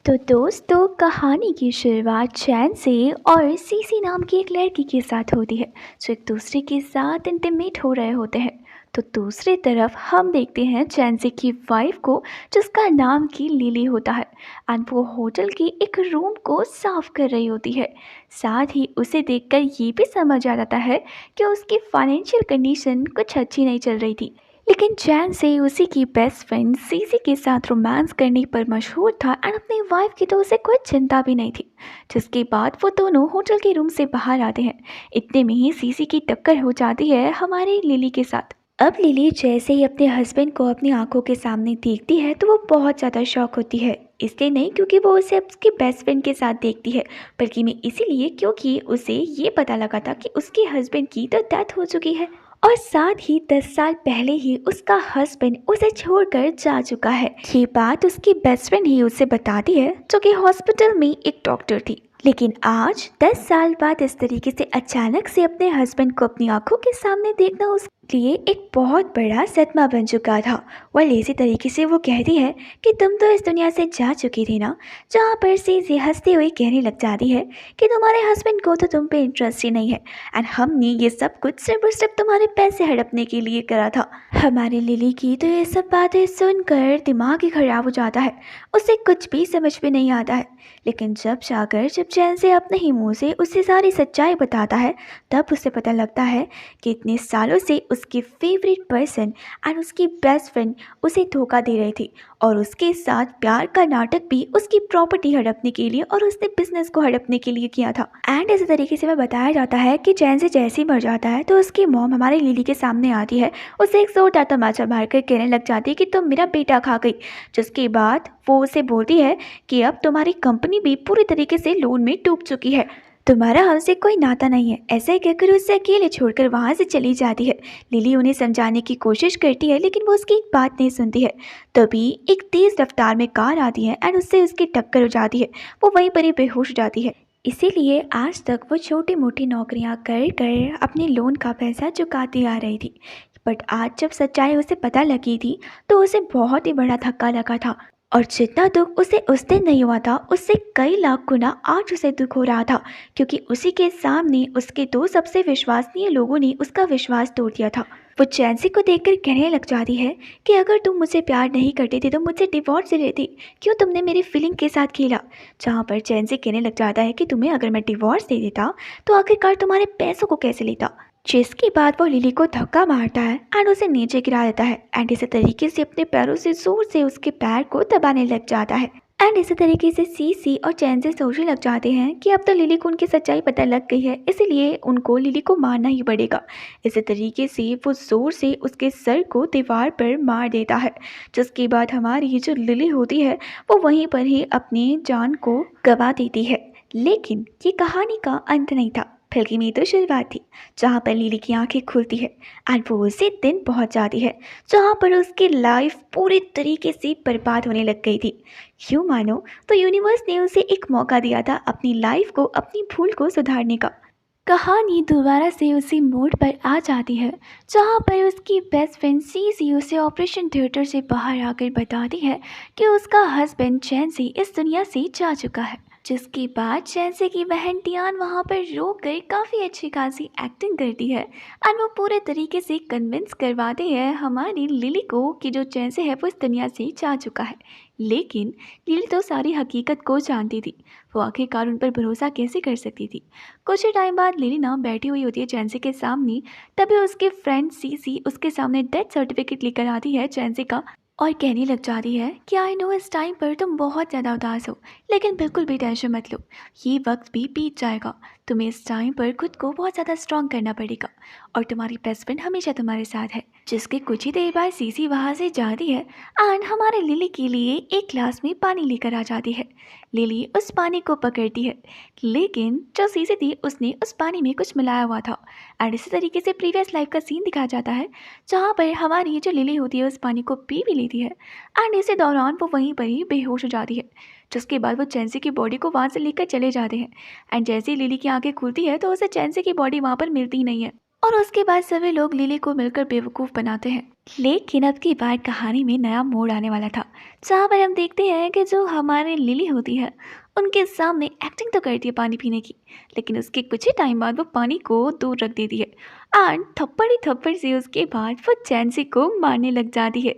तो दोस्तों, कहानी की शुरुआत चैन से और सीसी नाम की एक लड़की के साथ होती है जो एक दूसरे के साथ इंटीमेट हो रहे होते हैं। तो दूसरी तरफ हम देखते हैं चैंसी की वाइफ को जिसका नाम की लिली होता है एंड वो होटल की एक रूम को साफ कर रही होती है। साथ ही उसे देखकर ये भी समझ आ जाता है कि उसकी फाइनेंशियल कंडीशन कुछ अच्छी नहीं चल रही थी। लेकिन चैन से उसी की बेस्ट फ्रेंड सीसी के साथ रोमांस करने पर मशहूर था एंड अपनी वाइफ की तो उसे कोई चिंता भी नहीं थी। जिसके बाद वो दोनों होटल के रूम से बाहर आते हैं। इतने में ही सीसी की टक्कर हो जाती है हमारी लिली के साथ। अब लिली जैसे ही अपने हस्बैंड को अपनी आंखों के सामने देखती है तो वो बहुत ज़्यादा शॉक होती है। इसलिए नहीं क्योंकि वो उसे उसके बेस्ट फ्रेंड के साथ देखती है, बल्कि मैं इसीलिए क्योंकि उसे ये पता लगा था कि उसके हस्बैंड की तो डेथ हो चुकी है और साथ ही 10 साल पहले ही उसका हस्बैंड उसे छोड़कर जा चुका है। ये बात उसकी बेस्ट फ्रेंड ही उसे बताती है जो कि हॉस्पिटल में एक डॉक्टर थी। लेकिन आज 10 साल बाद इस तरीके से अचानक से अपने हस्बैंड को अपनी आंखों के सामने देखना उसके लिए एक बहुत बड़ा सदमा बन चुका था। वह इसी तरीके से वो कहती है कि तुम तो इस दुनिया से जा चुकी थी ना, जहाँ पर सीसी हंसते हुए कहने लग जाती है कि तुम्हारे हस्बैंड को तो तुम पे इंटरेस्ट ही नहीं है एंड हमने ये सब कुछ सिर्फ और सिर्फ तुम्हारे पैसे हड़पने के लिए करा था। हमारे लिली की तो ये सब बातें सुनकर दिमाग ही खराब हो जाता है। उसे कुछ भी समझ में नहीं आता है। लेकिन जब चैन से अपने ही मुंह से उसे सारी सच्चाई बताता है तब उसे पता लगता है कि इतने सालों से उसकी फेवरेट पर्सन एंड उसकी बेस्ट फ्रेंड उसे धोखा दे रही थी और उसके साथ प्यार का नाटक भी उसकी प्रॉपर्टी हड़पने के लिए और उसने बिजनेस को हड़पने के लिए किया था। एंड इसी तरीके से वह बताया जाता है कि चैन से जैसे ही मर जाता है तो उसकी मॉम हमारी लिली के सामने आती है, उसे एक जोरदार तमाचा मारकर कहने लग जाती है कि तुम मेरा बेटा खा गई। जिसके बाद वो उसे बोलती है कि अब तुम्हारी कंपनी भी पूरी तरीके से लोन में डूब चुकी है, तुम्हारा हमसे कोई नाता नहीं है। ऐसे ही कहकर उसे अकेले छोड़कर वहाँ से चली जाती है। लिली उन्हें समझाने की कोशिश करती है लेकिन वो उसकी एक बात नहीं सुनती है। तभी एक तेज़ रफ्तार में कार आती है एंड उससे उसकी टक्कर हो जाती है। वो वहीं पर ही बेहोश हो जाती है। इसीलिए आज तक वो छोटी मोटी नौकरियां कर कर अपने लोन का पैसा चुकाती आ रही थी। बट आज जब सच्चाई उसे पता लगी थी तो उसे बहुत ही बड़ा धक्का लगा था और जितना दुख उसे उस दिन नहीं हुआ था उससे कई लाख गुना आज उसे दुख हो रहा था, क्योंकि उसी के सामने उसके दो सबसे विश्वसनीय लोगों ने उसका विश्वास तोड़ दिया था। वो चैंसी को देखकर कहने लग जाती है कि अगर तुम मुझसे प्यार नहीं करती थी तो मुझसे डिवोर्स ले लेती, क्यों तुमने मेरी फीलिंग के साथ खेला। जहाँ पर चैंसी कहने लग जाता है कि तुम्हें अगर मैं डिवोर्स दे देता तो आखिरकार तुम्हारे पैसों को कैसे लेता। जिसके बाद वो लिली को धक्का मारता है एंड उसे नीचे गिरा देता है एंड इसी तरीके से अपने पैरों से जोर से उसके पैर को दबाने लग जाता है। एंड इसी तरीके से सीसी और चैन से सोचने लग जाते हैं कि अब तो लिली को उनकी सच्चाई पता लग गई है, इसीलिए उनको लिली को मारना ही पड़ेगा। इसी तरीके से वो जोर से उसके सर को दीवार पर मार देता है। जिसके बाद हमारी जो लिली होती है वो वहीं पर ही अपनी जान को गंवा देती है। लेकिन ये कहानी का अंत नहीं था, बल्कि में तो शुरुआत थी, जहाँ पर लिली की आंखें खुलती है एंड वो उसी दिन पहुँच जाती है जहाँ पर उसकी लाइफ पूरी तरीके से बर्बाद होने लग गई थी। यूँ मानो तो यूनिवर्स ने उसे एक मौका दिया था अपनी लाइफ को, अपनी भूल को सुधारने का। कहानी दोबारा से उसी मोड़ पर आ जाती है जहाँ पर उसकी बेस्ट फ्रेंड सीसी उसे ऑपरेशन थिएटर से बाहर आकर बताती है कि उसका हस्बैंड चैन से इस दुनिया से जा चुका है। जिसके बाद चैंसी की बहन टियान वहाँ पर रो कर काफ़ी अच्छी खासी एक्टिंग करती है एंड वो पूरे तरीके से कन्विंस करवाती है हमारी लिली को कि जो चैंसी है वो इस दुनिया से जा चुका है। लेकिन लिली तो सारी हकीकत को जानती थी, वो आखिरकार उन पर भरोसा कैसे कर सकती थी। कुछ ही टाइम बाद लिली ना बैठी हुई होती है चैंसी के सामने, तभी उसके फ्रेंड सीसी उसके सामने डेथ सर्टिफिकेट लेकर आती है चैंसी का और कहने लग जाती है कि आई नो इस टाइम पर तुम बहुत ज़्यादा उदास हो, लेकिन बिल्कुल भी टेंशन मत लो, ये वक्त भी बीत जाएगा। तुम्हें इस टाइम पर खुद को बहुत ज़्यादा स्ट्रॉन्ग करना पड़ेगा और तुम्हारी बेस्ट फ्रेंड हमेशा तुम्हारे साथ है। जिसके कुछ ही देर बाद सीसी वहाँ से जाती है एंड हमारे लिली के लिए एक ग्लास में पानी लेकर आ जाती है। लिली उस पानी को पकड़ती है, लेकिन जो सीसी थी उसने उस पानी में कुछ मिलाया हुआ था एंड इसी तरीके से प्रीवियस लाइफ का सीन दिखाया जाता है जहाँ पर हमारी जो लिली होती है उस पानी को पी भी लेती है एंड इसी दौरान वो वहीं पर ही बेहोश हो जाती है। जिसके बाद वो चैंसी की बॉडी को वहाँ से लेकर चले जाते हैं एंड जैसे ही लिली की आंखें खुलती है तो उसे चैंसी की बॉडी वहाँ पर मिलती ही नहीं है। और उसके बाद सभी लोग लिली को मिलकर बेवकूफ़ बनाते हैं। लेकिन अब की बार कहानी में नया मोड़ आने वाला था, जहाँ पर हम देखते हैं कि जो हमारी लिली होती है, उनके सामने एक्टिंग तो करती है पानी पीने की, लेकिन उसके कुछ ही टाइम बाद वो पानी को दूर रख देती है एंड थप्पड़ ही थप्पड़ से उसके बाद वो चैंसी को मारने लग जाती है।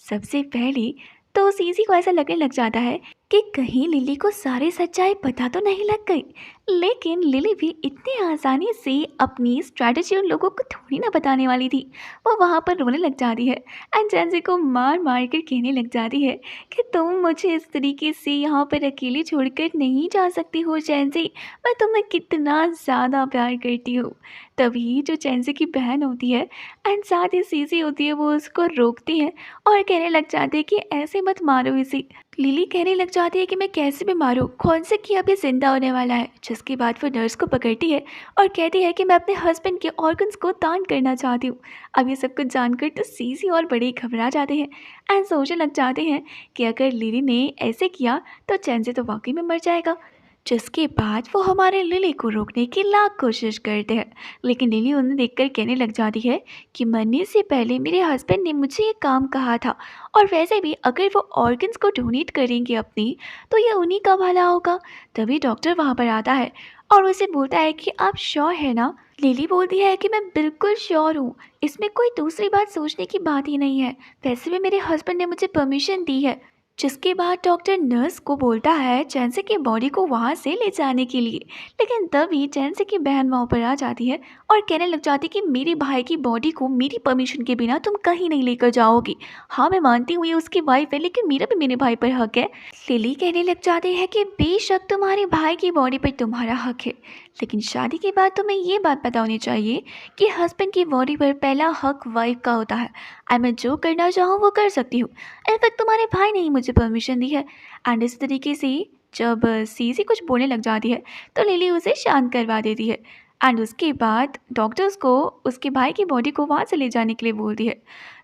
सबसे पहले तो सीसी को ऐसा लगने लग जाता है कि कहीं लिली को सारी सच्चाई पता तो नहीं लग गई, लेकिन लिली भी इतनी आसानी से अपनी स्ट्रैटेजी उन लोगों को थोड़ी ना बताने वाली थी। वो वहाँ पर रोने लग जाती है एंड जैनसी को मार मार कर कहने लग जाती है कि तुम मुझे इस तरीके से यहाँ पर अकेली छोड़कर नहीं जा सकती हो जैनसी, मैं तुम्हें कितना ज़्यादा प्यार करती हूँ। तभी जो चैंसी की बहन होती है एंड साथ ही सीसी होती है, वो उसको रोकती है और कहने लग जाती है कि ऐसे मत मारो इसे। लिली कहने लग जाती है कि मैं कैसे भी मारूं, कौन से कि अभी जिंदा होने वाला है। जिसके बाद वो नर्स को पकड़ती है और कहती है कि मैं अपने हस्बैंड के ऑर्गन्स को दान करना चाहती हूँ। अब ये सब कुछ जानकर तो सीसी और बड़े घबरा जाते हैं एंड सोचने लग जाते हैं कि अगर लिली ने ऐसे किया तो चैंसी तो वाकई में मर जाएगा। जिसके बाद वो हमारे लिली को रोकने की लाख कोशिश करते हैं, लेकिन लिली उन्हें देखकर कहने लग जाती है कि मरने से पहले मेरे हस्बैंड ने मुझे ये काम कहा था, और वैसे भी अगर वो ऑर्गन्स को डोनेट करेंगे अपनी, तो ये उन्हीं का भला होगा। तभी डॉक्टर वहाँ पर आता है और उसे बोलता है कि आप श्योर है ना। लिली बोलती है कि मैं बिल्कुल श्योर हूँ, इसमें कोई दूसरी बात सोचने की बात ही नहीं है, वैसे भी मेरे हस्बैंड ने मुझे परमिशन दी है। जिसके बाद डॉक्टर नर्स को बोलता है चैंसी की बॉडी को वहाँ से ले जाने के लिए, लेकिन तभी चैंसी की बहन वहाँ पर आ जाती है और कहने लग जाती है कि मेरे भाई की बॉडी को मेरी परमिशन के बिना तुम कहीं नहीं लेकर जाओगी। हाँ मैं मानती हूँ ये उसकी वाइफ है, लेकिन मेरा भी मेरे भाई पर हक है। लिली कहने लग जाती है कि बेशक तुम्हारे भाई की बॉडी पर तुम्हारा हक है, लेकिन शादी के बाद तुम्हें ये बात पता होनी चाहिए कि हस्बैंड की बॉडी पर पहला हक वाइफ का होता है और मैं जो करना चाहूँ वो कर सकती हूँ। इनफैक्ट तुम्हारे भाई ने ही मुझे परमिशन दी है। एंड इस तरीके से जब सीसी कुछ बोलने लग जाती है तो लिली उसे शांत करवा देती है एंड उसके बाद डॉक्टर्स को उसके भाई की बॉडी को वहाँ से ले जाने के लिए बोलती है।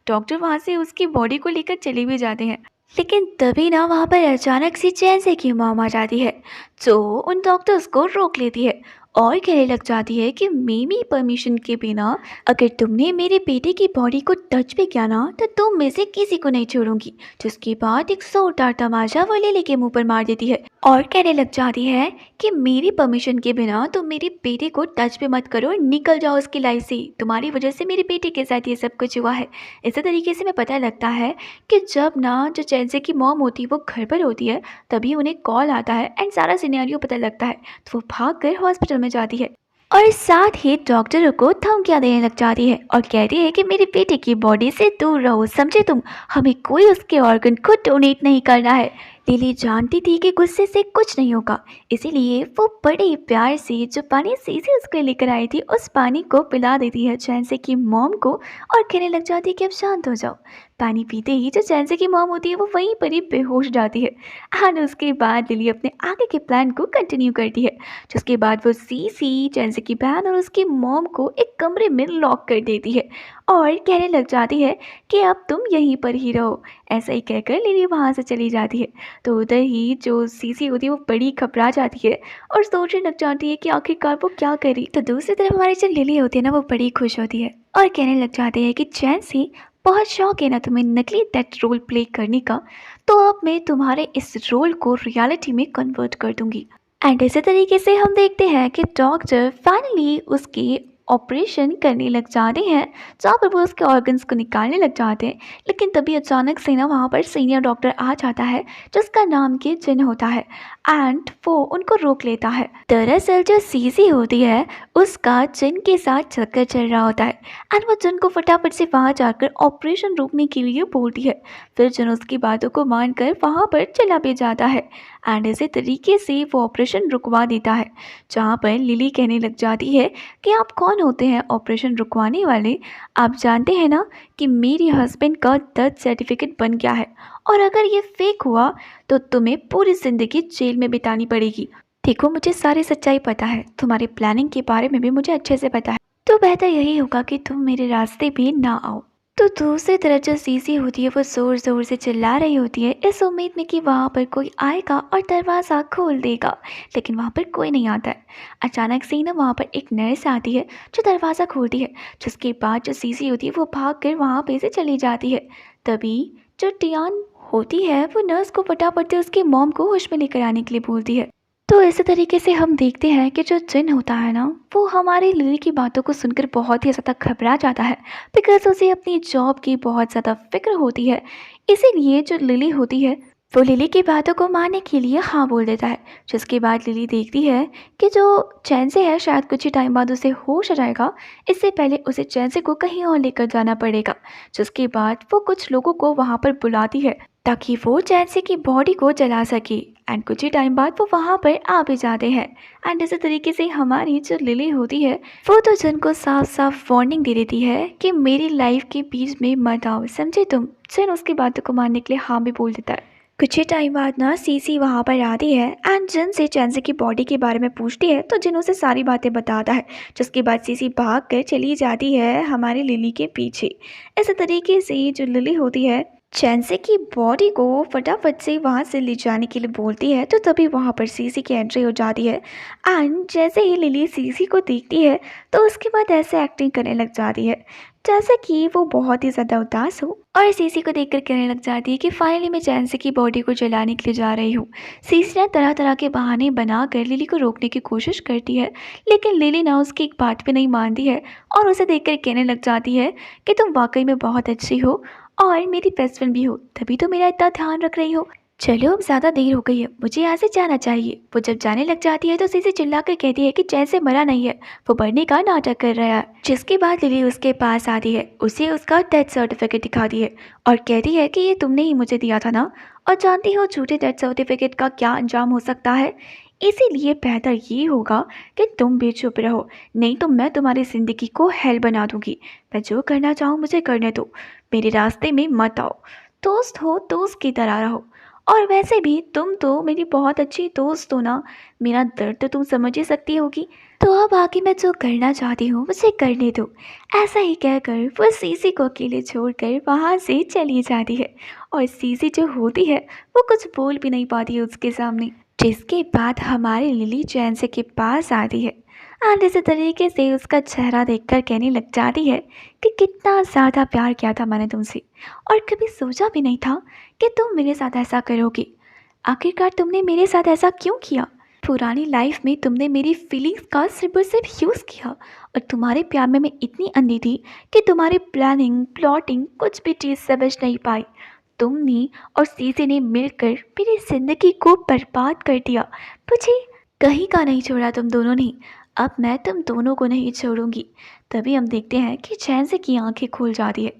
डॉक्टर वहाँ से उसकी बॉडी को लेकर चले भी जाते हैं, लेकिन तभी ना वहाँ पर अचानक से चैंसी की मॉम आ जाती है, जो उन डॉक्टर्स को रोक लेती है और कहने लग जाती है कि मेरी परमिशन के बिना अगर तुमने मेरे बेटे की बॉडी को टच भी किया ना तो तुम में से किसी को नहीं छोड़ूंगी। जिसके बाद एक जोरदार तमाचा वो लिली के मुंह पर मार देती है और कहने लग जाती है कि मेरी परमिशन के बिना तुम मेरे बेटे को टच भी मत करो, निकल जाओ उसकी लाइफ से, तुम्हारी वजह से मेरे बेटे के साथ ये सब कुछ हुआ है। इसी तरीके से मैं पता लगता है कि जब ना जो चैंसी की मॉम होती है वो घर पर होती है, तभी उन्हें कॉल आता है एंड सारा सिनेरियो पता लगता है, तो वो भाग कर हॉस्पिटल में जाती है और साथ ही डॉक्टरों को धमकियां देने लग जाती है और कहती है कि मेरे बेटे की बॉडी से दूर रहो, समझे तुम, हमें कोई उसके ऑर्गन को डोनेट नहीं करना है। लिली जानती थी कि गुस्से से कुछ नहीं होगा, इसीलिए वो बड़े प्यार से जो पानी सीसी उसके लेकर आई थी उस पानी को पिला देती है चैंसी की मॉम को और कहने लग जाती है कि अब शांत हो जाओ। पानी पीते ही जो चैंसी की मॉम होती है वो वहीं पर ही बेहोश जाती है एंड उसके बाद लिली अपने आगे के प्लान को कंटिन्यू करती है। जिसके बाद वो सीसी, चैंसी की बहन और उसकी मॉम को एक कमरे में लॉक कर देती है और कहने लग जाती है कि अब तुम यहीं पर ही रहो। ऐसा ही कहकर लिली वहाँ से चली जाती है। तो उधर ही जो सीसी होती है वो बड़ी घबरा जाती है और सोचने लग जाती है कि आखिरकार वो क्या करी। तो दूसरी तरफ हमारी जो लिली होती है ना वो बड़ी खुश होती है और कहने लग जाती है कि चैंसी बहुत शौक है ना तुम्हें नकली डेथ रोल प्ले करने का, तो अब मैं तुम्हारे इस रोल को रियलिटी में कन्वर्ट कर दूंगी। एंड इसी तरीके से हम देखते हैं कि डॉक्टर फाइनली उसकी ऑपरेशन करने लग जाते हैं, जहाँ पर वो उसके ऑर्गन्स को निकालने लग जाते हैं। लेकिन तभी अचानक से ना वहाँ पर सीनियर डॉक्टर आ जाता है जिसका नाम के जिन होता है एंड वो उनको रोक लेता है। दरअसल जो सीसी होती है उसका जिन के साथ चक्कर चल रहा होता है एंड वो जिन को फटाफट से वहाँ जाकर ऑपरेशन रोकने के लिए बोलती है। फिर जिन उसकी बातों को मानकर वहाँ पर चला भी जाता है एंड इसी तरीके से वो ऑपरेशन रुकवा देता है। जहाँ पर लिली कहने लग जाती है कि आप कौन होते हैं ऑपरेशन रुकवाने वाले, आप जानते हैं ना कि मेरे हस्बैंड का डेथ सर्टिफिकेट बन गया है और अगर ये फेक हुआ तो तुम्हें पूरी ज़िंदगी जेल में बितानी पड़ेगी। देखो मुझे सारी सच्चाई पता है, तुम्हारी प्लानिंग के बारे में भी मुझे अच्छे से पता है, तो बेहतर यही होगा कि तुम मेरे रास्ते पे ना आओ। तो दूसरी तरफ जो सीसी होती है वो ज़ोर ज़ोर से चिल्ला रही होती है इस उम्मीद में कि वहाँ पर कोई आएगा और दरवाज़ा खोल देगा, लेकिन वहाँ पर कोई नहीं आता है। अचानक से ही ना वहाँ पर एक नर्स आती है जो दरवाज़ा खोलती है, जिसके बाद जो सीसी होती है वो भाग कर वहाँ पे से चली जाती है। तभी जो टियान होती है वो नर्स को फटाफट से उसके मॉम को होश में लेकर आने के लिए बोलती है। तो इसी तरीके से हम देखते हैं कि जो जिन होता है ना वो हमारी लिली की बातों को सुनकर बहुत ही ज़्यादा घबरा जाता है, बिकॉज़ उसे अपनी जॉब की बहुत ज़्यादा फ़िक्र होती है। इसीलिए जो लिली होती है वो लिली की बातों को मानने के लिए हाँ बोल देता है, जिसके बाद लिली देखती है कि जो चैन से है शायद कुछ ही टाइम बाद उसे होश आ जाएगा। इससे पहले उसे चैन से को कहीं और लेकर जाना पड़ेगा, जिसके बाद वो कुछ लोगों को वहाँ पर बुलाती है ताकि वो चैंसी की बॉडी को जला सके। एंड कुछ ही टाइम बाद वो वहाँ पर आ भी जाते हैं। एंड इसी तरीके से हमारी जो लिली होती है वो तो जिन को साफ साफ वार्निंग दे देती है कि मेरी लाइफ के बीच में मत आओ, समझे तुम। जिन उसकी बातों को मानने के लिए हाँ भी बोल देता है। कुछ ही टाइम बाद ना सीसी वहाँ पर आती है एंड जिन से चैंसी की बॉडी के बारे में पूछती है, तो जिन उसे सारी बातें बताता है, जिसके बाद सीसी भाग कर चली जाती है हमारी लिली के पीछे। इसी तरीके से जो लिली होती है चैंसे की बॉडी को फटाफट से वहाँ से ले जाने के लिए बोलती है, तो तभी वहाँ पर सीसी की एंट्री हो जाती है। एंड जैसे ही लिली सीसी को देखती है तो उसके बाद ऐसे एक्टिंग करने लग जाती है जैसे कि वो बहुत ही ज़्यादा उदास हो, और सीसी को देखकर कहने लग जाती है कि फाइनली मैं चैंसे की बॉडी को जलाने के लिए जा रही हूँ। सीसी ना तरह तरह के बहाने बनाकर लिली को रोकने की कोशिश करती है, लेकिन लिली ना उसकी एक बात पे नहीं मानती है और उसे देखकर कहने लग जाती है कि तुम वाकई में बहुत अच्छी हो और मेरी बेस्ट फ्रेंड भी हो, तभी तो मेरा इतना ध्यान रख रही हो। चलो अब ज़्यादा देर हो गई है, मुझे यहाँ से जाना चाहिए। वो जब जाने लग जाती है तो सीसी चिल्लाकर कहती है कि चैन से मरा नहीं है, वो मरने का नाटक कर रहा है। जिसके बाद लिली उसके पास आती है, उसे उसका डेथ सर्टिफिकेट दिखाती है और कहती है कि ये तुमने ही मुझे दिया था ना, और जानती हो झूठे डेथ सर्टिफिकेट का क्या अंजाम हो सकता है। इसीलिए बेहतर ये होगा कि तुम भी चुप रहो, नहीं तो मैं तुम्हारी ज़िंदगी को हेल बना दूंगी। मैं जो करना चाहूँ मुझे करने दो, मेरे रास्ते में मत आओ। दोस्त हो दोस्त की तरह रहो, और वैसे भी तुम तो मेरी बहुत अच्छी दोस्त हो ना, मेरा दर्द तो तुम समझ ही सकती होगी। तो अब आगे मैं जो करना चाहती हूँ मुझे करने दो। ऐसा ही कहकर वो सीसी को अकेले छोड़कर वहाँ से चली जाती है, और सीसी जो होती है वो कुछ बोल भी नहीं पाती है उसके सामने। जिसके बाद हमारी लिली चैंसे के पास आती है एंड इसी तरीके से उसका चेहरा देखकर कहने लग जाती है कि कितना ज़्यादा प्यार किया था मैंने तुमसे, और कभी सोचा भी नहीं था कि तुम मेरे साथ ऐसा करोगी। आखिरकार तुमने मेरे साथ ऐसा क्यों किया। पुरानी लाइफ में तुमने मेरी फीलिंग्स का सिर्फ और सिर्फ यूज़ किया, और तुम्हारे प्यार में मैं इतनी अंधी थी कि तुम्हारी प्लानिंग प्लॉटिंग कुछ भी चीज़ समझ नहीं पाई। तुमने और सीसी ने मिलकर मेरी ज़िंदगी को बर्बाद कर दिया। मुझे कहीं का नहीं छोड़ा तुम दोनों ने, अब मैं तुम दोनों को नहीं छोड़ूंगी। तभी हम देखते हैं कि चैंसे की आंखें खुल जाती है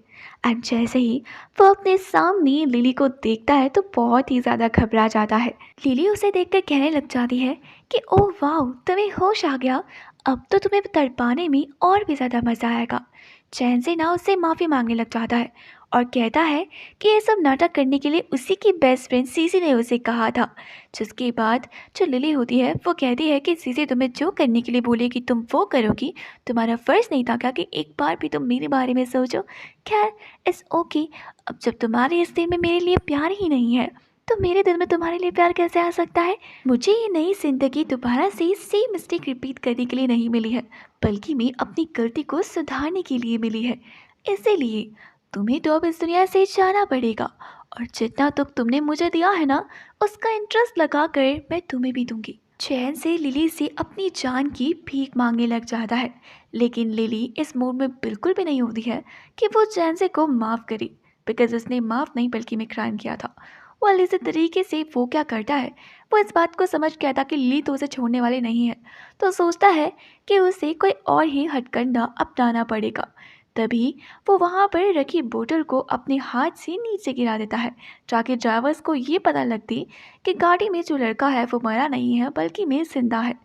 एंड जैसे ही वो अपने सामने लिली को देखता है तो बहुत ही ज़्यादा घबरा जाता है। लिली उसे देखकर कहने लग जाती है कि ओह वाह, तुम्हें होश आ गया, अब तो तुम्हें तड़पाने में और भी ज़्यादा मज़ा आएगा। चैन से ना उससे माफ़ी मांगने लग जाता है और कहता है कि ये सब नाटक करने के लिए उसी की बेस्ट फ्रेंड सीसी ने उसे कहा था। जिसके बाद जो लिली होती है वो कहती है कि सीसी तुम्हें जो करने के लिए बोलेगी तुम वो करोगी, तुम्हारा फ़र्ज़ नहीं था क्या कि एक बार भी तुम मेरे बारे में सोचो। खैर इट्स ओके, अब जब तुम्हारे इस दिल में मेरे लिए प्यार ही नहीं है तो मेरे दिल में तुम्हारे लिए प्यार कैसे आ सकता है। मुझे ये नई ज़िंदगी दोबारा से सेम मिस्टेक रिपीट करने के लिए नहीं मिली है, बल्कि मैं अपनी गलती को सुधारने के लिए मिली है। इसीलिए तुम्हें तो अब इस दुनिया से जाना पड़ेगा, और जितना दुख तुमने मुझे दिया है ना उसका इंटरेस्ट लगा कर मैं तुम्हें भी दूंगी। चैन से लिली से अपनी जान की भीख मांगने लग जाता है, लेकिन लिली इस मूड में बिल्कुल भी नहीं होती है कि वो चैन से को माफ़ करे, बिकॉज उसने माफ़ नहीं बल्कि में क्राइम किया था। वो इसी तरीके से वो क्या करता है, वो इस बात को समझ गया था कि लिली तो उसे छोड़ने वाली नहीं है, तो सोचता है कि उसे कोई और ही हथकंडा अपनाना पड़ेगा। तभी वो वहाँ पर रखी बोतल को अपने हाथ से नीचे गिरा देता है ताकि ड्राइवर्स को ये पता लगती कि गाड़ी में जो लड़का है वो मरा नहीं है बल्कि में जिंदा है।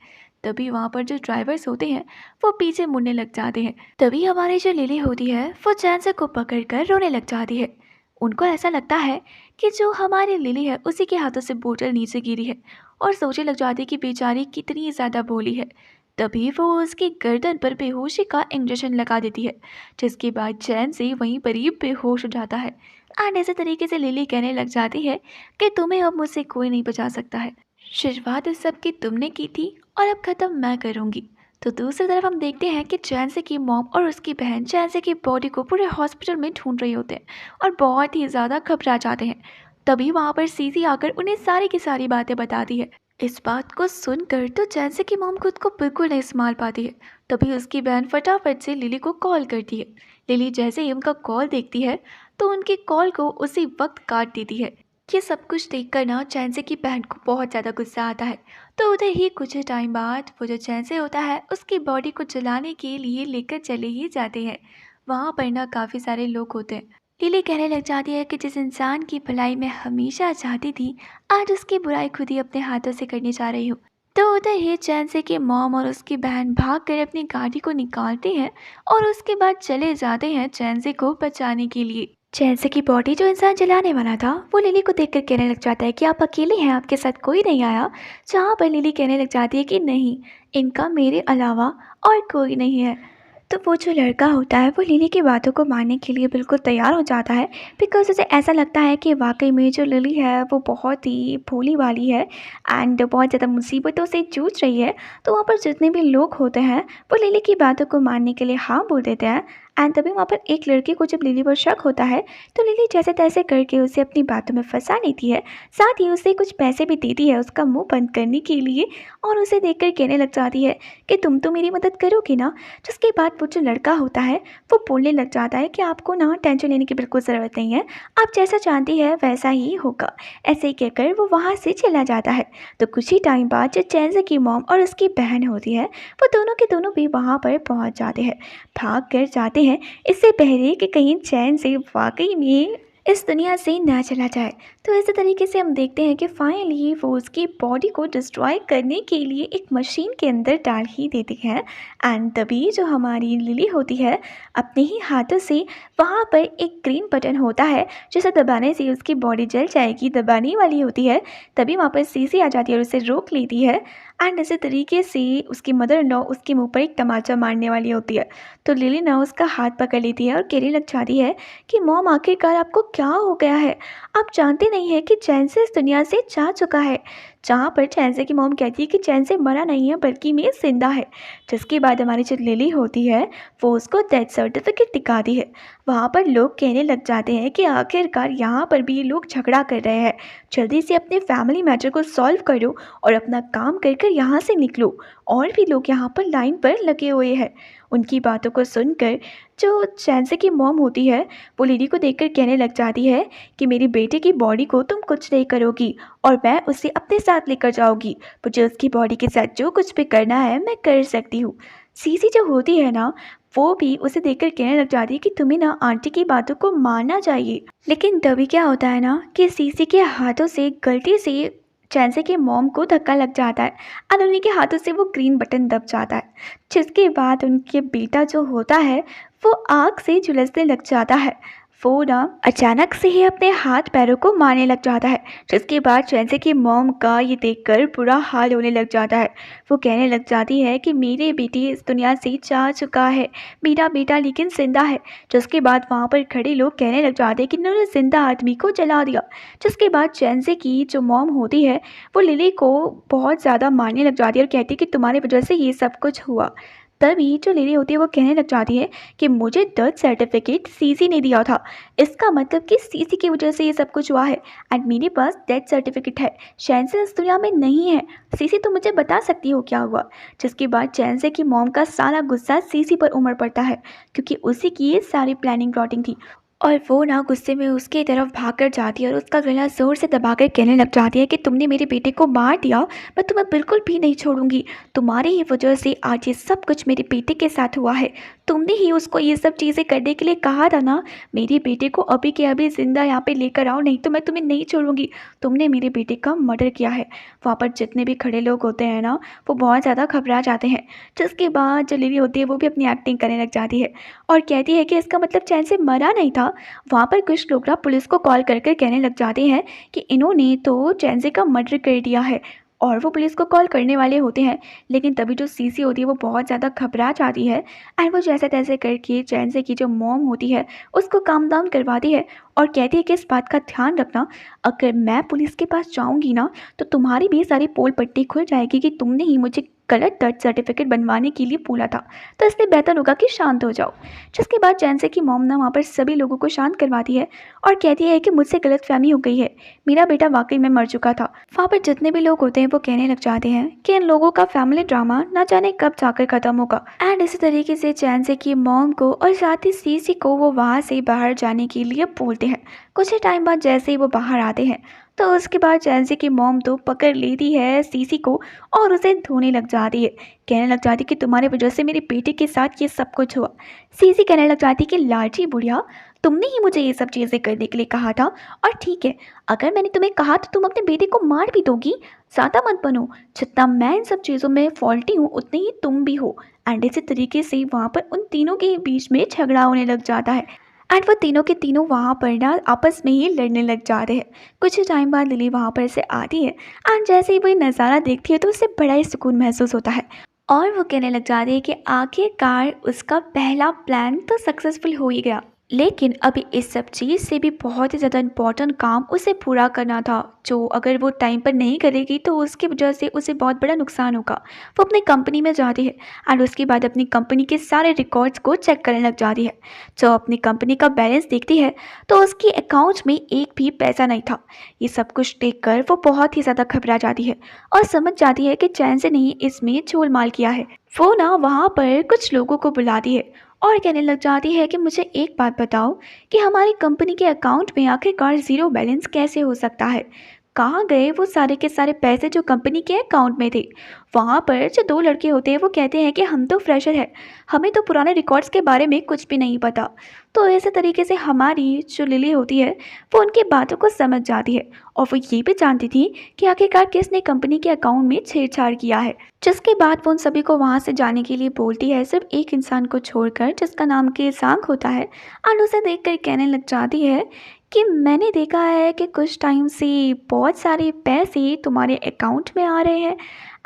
तभी वहाँ पर जो ड्राइवर्स होते हैं वो पीछे मुड़ने लग जाते हैं। तभी हमारी जो लिली होती है वो चैन को पकड़ कर रोने लग जाती है। उनको ऐसा लगता है कि जो हमारी लिली है उसी के हाथों से बोतल नीचे गिरी है, और सोचने लग जाती है कि बेचारी कितनी ज़्यादा भोली है। तभी वो उसकी गर्दन पर बेहोशी का इंजेक्शन लगा देती है, जिसके बाद चैन से वहीं पर ही बेहोश हो जाता है। एंड ऐसे तरीके से लिली कहने लग जाती है कि तुम्हें अब मुझसे कोई नहीं बचा सकता है। शुरुआत इस सब की तुमने की थी और अब खत्म मैं करूंगी। तो दूसरी तरफ हम देखते हैं कि चैंसे की मॉम और उसकी बहन चैंसे की बॉडी को पूरे हॉस्पिटल में ढूंढ रहे होते हैं और बहुत ही ज़्यादा घबरा जाते हैं। तभी वहाँ पर सीसी आकर उन्हें सारी की सारी बातें बताती है। इस बात को सुनकर तो चैंसे की मॉम खुद को बिल्कुल नहीं संभाल पाती है। तभी उसकी बहन फटाफट से लिली को कॉल करती है। लिली जैसे ही उनका कॉल देखती है तो उनकी कॉल को उसी वक्त काट देती है। ये सब कुछ देखकर ना चैंसे की बहन को बहुत ज़्यादा गुस्सा आता है। तो उधर ही कुछ टाइम बाद वो जो चैंसे होता है उसकी बॉडी को जलाने के लिए लेकर चले ही जाते हैं। वहाँ पर ना काफ़ी सारे लोग होते हैं। लिली कहने लग जाती है कि जिस इंसान की भलाई मैं हमेशा चाहती थी, आज उसकी बुराई खुद ही अपने हाथों से करने जा रही हूँ। तो उधर ही चैंसे के मॉम और उसकी बहन भाग कर अपनी गाड़ी को निकालते हैं और उसके बाद चले जाते हैं चैंसे को बचाने के लिए। चैंसे की बॉडी जो इंसान जलाने वाला था वो लिली को देखकर कहने लग जाता है कि आप अकेले हैं, आपके साथ कोई नहीं आया। जहाँ पर लिली कहने लग जाती है कि नहीं, इनका मेरे अलावा और कोई नहीं है। तो वो जो लड़का होता है वो लिली की बातों को मानने के लिए बिल्कुल तैयार हो जाता है, बिकॉज़ उसे ऐसा लगता है कि वाकई में जो लिली है वो बहुत ही भोली वाली है एंड बहुत ज़्यादा मुसीबतों से जूझ रही है। तो वहाँ पर जितने भी लोग होते हैं वो लिली की बातों को मानने के लिए हाँ बोल देते हैं। एंड तभी वहाँ पर एक लड़के को जब लिली पर शक होता है तो लिली जैसे तैसे करके उसे अपनी बातों में फंसा लेती है। साथ ही उसे कुछ पैसे भी देती है उसका मुंह बंद करने के लिए और उसे देखकर कहने लग जाती है कि तुम तो मेरी मदद करोगी ना। जिसके बाद वो जो लड़का होता है वो बोलने लग जाता है कि आपको ना टेंशन लेने की बिल्कुल ज़रूरत नहीं है, आप जैसा चाहती है वैसा ही होगा। ऐसे ही कहकर वो वहाँ से चला जाता है। तो कुछ ही टाइम बाद जो चैंसे की मॉम और उसकी बहन होती है वो दोनों के दोनों भी वहाँ पर पहुँच जाते हैं, भाग कर जाते हैं इससे पहले कि कहीं चैन से वाकई में इस दुनिया से ना चला जाए। तो इसी तरीके से हम देखते हैं कि फाइनली वो उसकी बॉडी को डिस्ट्रॉय करने के लिए एक मशीन के अंदर डाल ही देती है। एंड तभी जो हमारी लिली होती है अपने ही हाथों से वहाँ पर एक ग्रीन बटन होता है जिसे दबाने से उसकी बॉडी जल जाएगी, दबाने वाली होती है। तभी वहाँ पर सीसी आ जाती है और उसे रोक लेती है। एंड इसी तरीके से उसकी मदर इन लॉ उसके मुंह पर एक तमाचा मारने वाली होती है। तो लिली ना उसका हाथ पकड़ लेती है और कहने लग जाती है कि मॉम आखिरकार आपको क्या हो गया है, आप जानते नहीं है कि चैंसे इस दुनिया से जा चुका है। जहाँ पर चैंसे की मॉम कहती है कि चैंसे मरा नहीं है बल्कि मैं जिंदा है। जिसके बाद हमारी जो लिली होती है वो उसको डेथ सर्टिफिकेट दिखाती है। वहाँ पर लोग कहने लग जाते हैं कि आखिरकार यहाँ पर भी ये लोग झगड़ा कर रहे हैं, जल्दी से अपने फैमिली मैटर को सॉल्व करो और अपना काम कर कर यहाँ से निकलो। और भी लोग यहाँ पर लाइन पर लगे हुए हैं। उनकी बातों को सुनकर जो चैंसे की मॉम होती है वो लिली को देखकर कहने लग जाती है कि मेरी बेटे की बॉडी को तुम कुछ नहीं करोगी और मैं उसे अपने साथ लेकर जाऊंगी। मुझे उसकी बॉडी के साथ जो कुछ भी करना है मैं कर सकती हूँ। सीसी जो होती है ना वो भी उसे देखकर कहने लग जाती है कि तुम्हें ना आंटी की बातों को मानना चाहिए। लेकिन तभी क्या होता है ना कि सीसी के हाथों से गलती से चैंसे के मॉम को धक्का लग जाता है और उन्हीं के हाथों से वो ग्रीन बटन दब जाता है। जिसके बाद उनके बेटा जो होता है वो आग से झुलसने लग जाता है। वो ना अचानक से ही अपने हाथ पैरों को मारने लग जाता है। जिसके बाद चैंसे की मॉम का ये देखकर बुरा हाल होने लग जाता है। वो कहने लग जाती है कि मेरे बेटी इस दुनिया से जा चुका है, मेरा बेटा लेकिन जिंदा है। जिसके बाद वहाँ पर खड़े लोग कहने लग जाते हैं कि इन्होंने जिंदा आदमी को जला दिया। जिसके बाद चैंसे की जो मॉम होती है वो लिली को बहुत ज़्यादा मारने लग जाती है और कहती है कि तुम्हारी वजह से ये सब कुछ हुआ। तभी जो लिली होती है वो कहने लग जाती है कि मुझे डेथ सर्टिफिकेट सीसी ने दिया था, इसका मतलब कि सीसी की वजह से ये सब कुछ हुआ है एंड मेरे पास डेथ सर्टिफिकेट है। चैंसे इस दुनिया में नहीं है, सीसी तुम मुझे बता सकती हो क्या हुआ। जिसके बाद चैंसे की मॉम का सारा गुस्सा सीसी पर उमड़ पड़ता है क्योंकि उसी की ये सारी प्लानिंग प्लॉटिंग थी। और वो ना गुस्से में उसकी तरफ भागकर जाती है और उसका गला ज़ोर से दबाकर कहने लग जाती है कि तुमने मेरे बेटे को मार दिया, मैं तुम्हें बिल्कुल भी नहीं छोड़ूंगी। तुम्हारी ही वजह से आज ये सब कुछ मेरे बेटे के साथ हुआ है। तुमने ही उसको ये सब चीज़ें करने के लिए कहा था ना। मेरे बेटे को अभी के अभी ज़िंदा यहाँ पे लेकर आओ, नहीं तो मैं तुम्हें नहीं छोड़ूंगी। तुमने मेरे बेटे का मर्डर किया है। वहाँ पर जितने भी खड़े लोग होते हैं ना वो बहुत ज़्यादा घबरा जाते हैं। जिसके बाद जो लिली होती है वो भी अपनी एक्टिंग करने लग जाती है और कहती है कि इसका मतलब चैंसे मरा नहीं था। वहाँ पर कुछ लोग ना पुलिस को कॉल कर कर कहने लग जाते हैं कि इन्होंने तो चैंसे का मर्डर कर दिया है। और वो पुलिस को कॉल करने वाले होते हैं, लेकिन तभी जो सीसी होती है वो बहुत ज़्यादा घबरा जाती है एंड वो जैसे तैसे करके चैंसी की जो मॉम होती है उसको काम डाउन करवाती है और कहती है कि इस बात का ध्यान रखना, अगर मैं पुलिस के पास जाऊंगी ना तो तुम्हारी भी सारी पोल पट्टी खुल जाएगी कि तुमने ही मुझे गलत डेथ सर्टिफिकेट बनवाने के लिए बोला था, तो इसलिए बेहतर होगा कि शांत हो जाओ। जिसके बाद चैंसी की मॉम ना वहाँ पर सभी लोगों को शांत करवाती है और कहती है कि मुझसे गलतफहमी हो गई है, मेरा बेटा वाकई में मर चुका था। वहाँ पर जितने भी लोग होते हैं वो कहने लग जाते हैं कि इन लोगों का फैमिली ड्रामा न जाने कब जाकर खत्म होगा। एंड इसी तरीके से चैंसी की मॉम को और साथ ही सीसी को वो वहाँ से बाहर जाने के लिए बोलते हैं। कुछ ही टाइम बाद जैसे ही वो बाहर आते हैं तो उसके बाद चैंसी की मॉम तो पकड़ लेती है सीसी को और उसे धोने लग जाती है, कहने लग जाती कि तुम्हारे वजह से मेरे बेटे के साथ ये सब कुछ हुआ। सीसी कहने लग जाती कि लालची बुढ़िया, तुमने ही मुझे ये सब चीज़ें करने के लिए कहा था, और ठीक है अगर मैंने तुम्हें कहा तो तुम अपने बेटे को मार भी दोगी, ज़्यादा मत बनो, जितना मैं इन सब चीज़ों में फॉल्टी हूँ उतने ही तुम भी हो। एंड इसी तरीके से वहाँ पर उन तीनों के बीच में झगड़ा होने लग जाता है एंड वो तीनों के तीनों वहाँ पर ना आपस में ही लड़ने लग जाते हैं। कुछ ही टाइम बाद लिली वहाँ पर से आती है एंड जैसे ही वो ये नज़ारा देखती है तो उसे बड़ा ही सुकून महसूस होता है और वो कहने लग जाती है कि आखिरकार उसका पहला प्लान तो सक्सेसफुल हो ही गया, लेकिन अभी इस सब चीज़ से भी बहुत ही ज़्यादा इम्पोर्टेंट काम उसे पूरा करना था, जो अगर वो टाइम पर नहीं करेगी तो उसकी वजह से उसे बहुत बड़ा नुकसान होगा। वो अपनी कंपनी में जाती है एंड उसके बाद अपनी कंपनी के सारे रिकॉर्ड्स को चेक करने लग जाती है। जो अपनी कंपनी का बैलेंस देखती है तो उसकी अकाउंट में एक भी पैसा नहीं था। ये सब कुछ देखकर वो बहुत ही ज़्यादा घबरा जाती है और समझ जाती है कि चैंसी ने इसमें झोलमाल किया है। वो ना वहाँ पर कुछ लोगों को बुलाती है और कहने लग जाती है कि मुझे एक बात बताओ कि हमारी कंपनी के अकाउंट में आखिरकार ज़ीरो बैलेंस कैसे हो सकता है? कहाँ गए वो सारे के सारे पैसे जो कंपनी के अकाउंट में थे? वहाँ पर जो दो लड़के होते हैं वो कहते हैं कि हम तो फ्रेशर हैं, हमें तो पुराने रिकॉर्ड्स के बारे में कुछ भी नहीं पता। तो ऐसे तरीके से हमारी जो लिली होती है वो उनकी बातों को समझ जाती है और वो ये भी जानती थी कि आखिरकार किसने कंपनी के अकाउंट में छेड़छाड़ किया है। जिसके बाद वो उन सभी को वहाँ से जाने के लिए बोलती है, सिर्फ एक इंसान को छोड़कर जिसका नाम के सांग होता है। और उसे देख कर कहने लग जाती है कि मैंने देखा है कि कुछ टाइम से बहुत सारे पैसे तुम्हारे अकाउंट में आ रहे हैं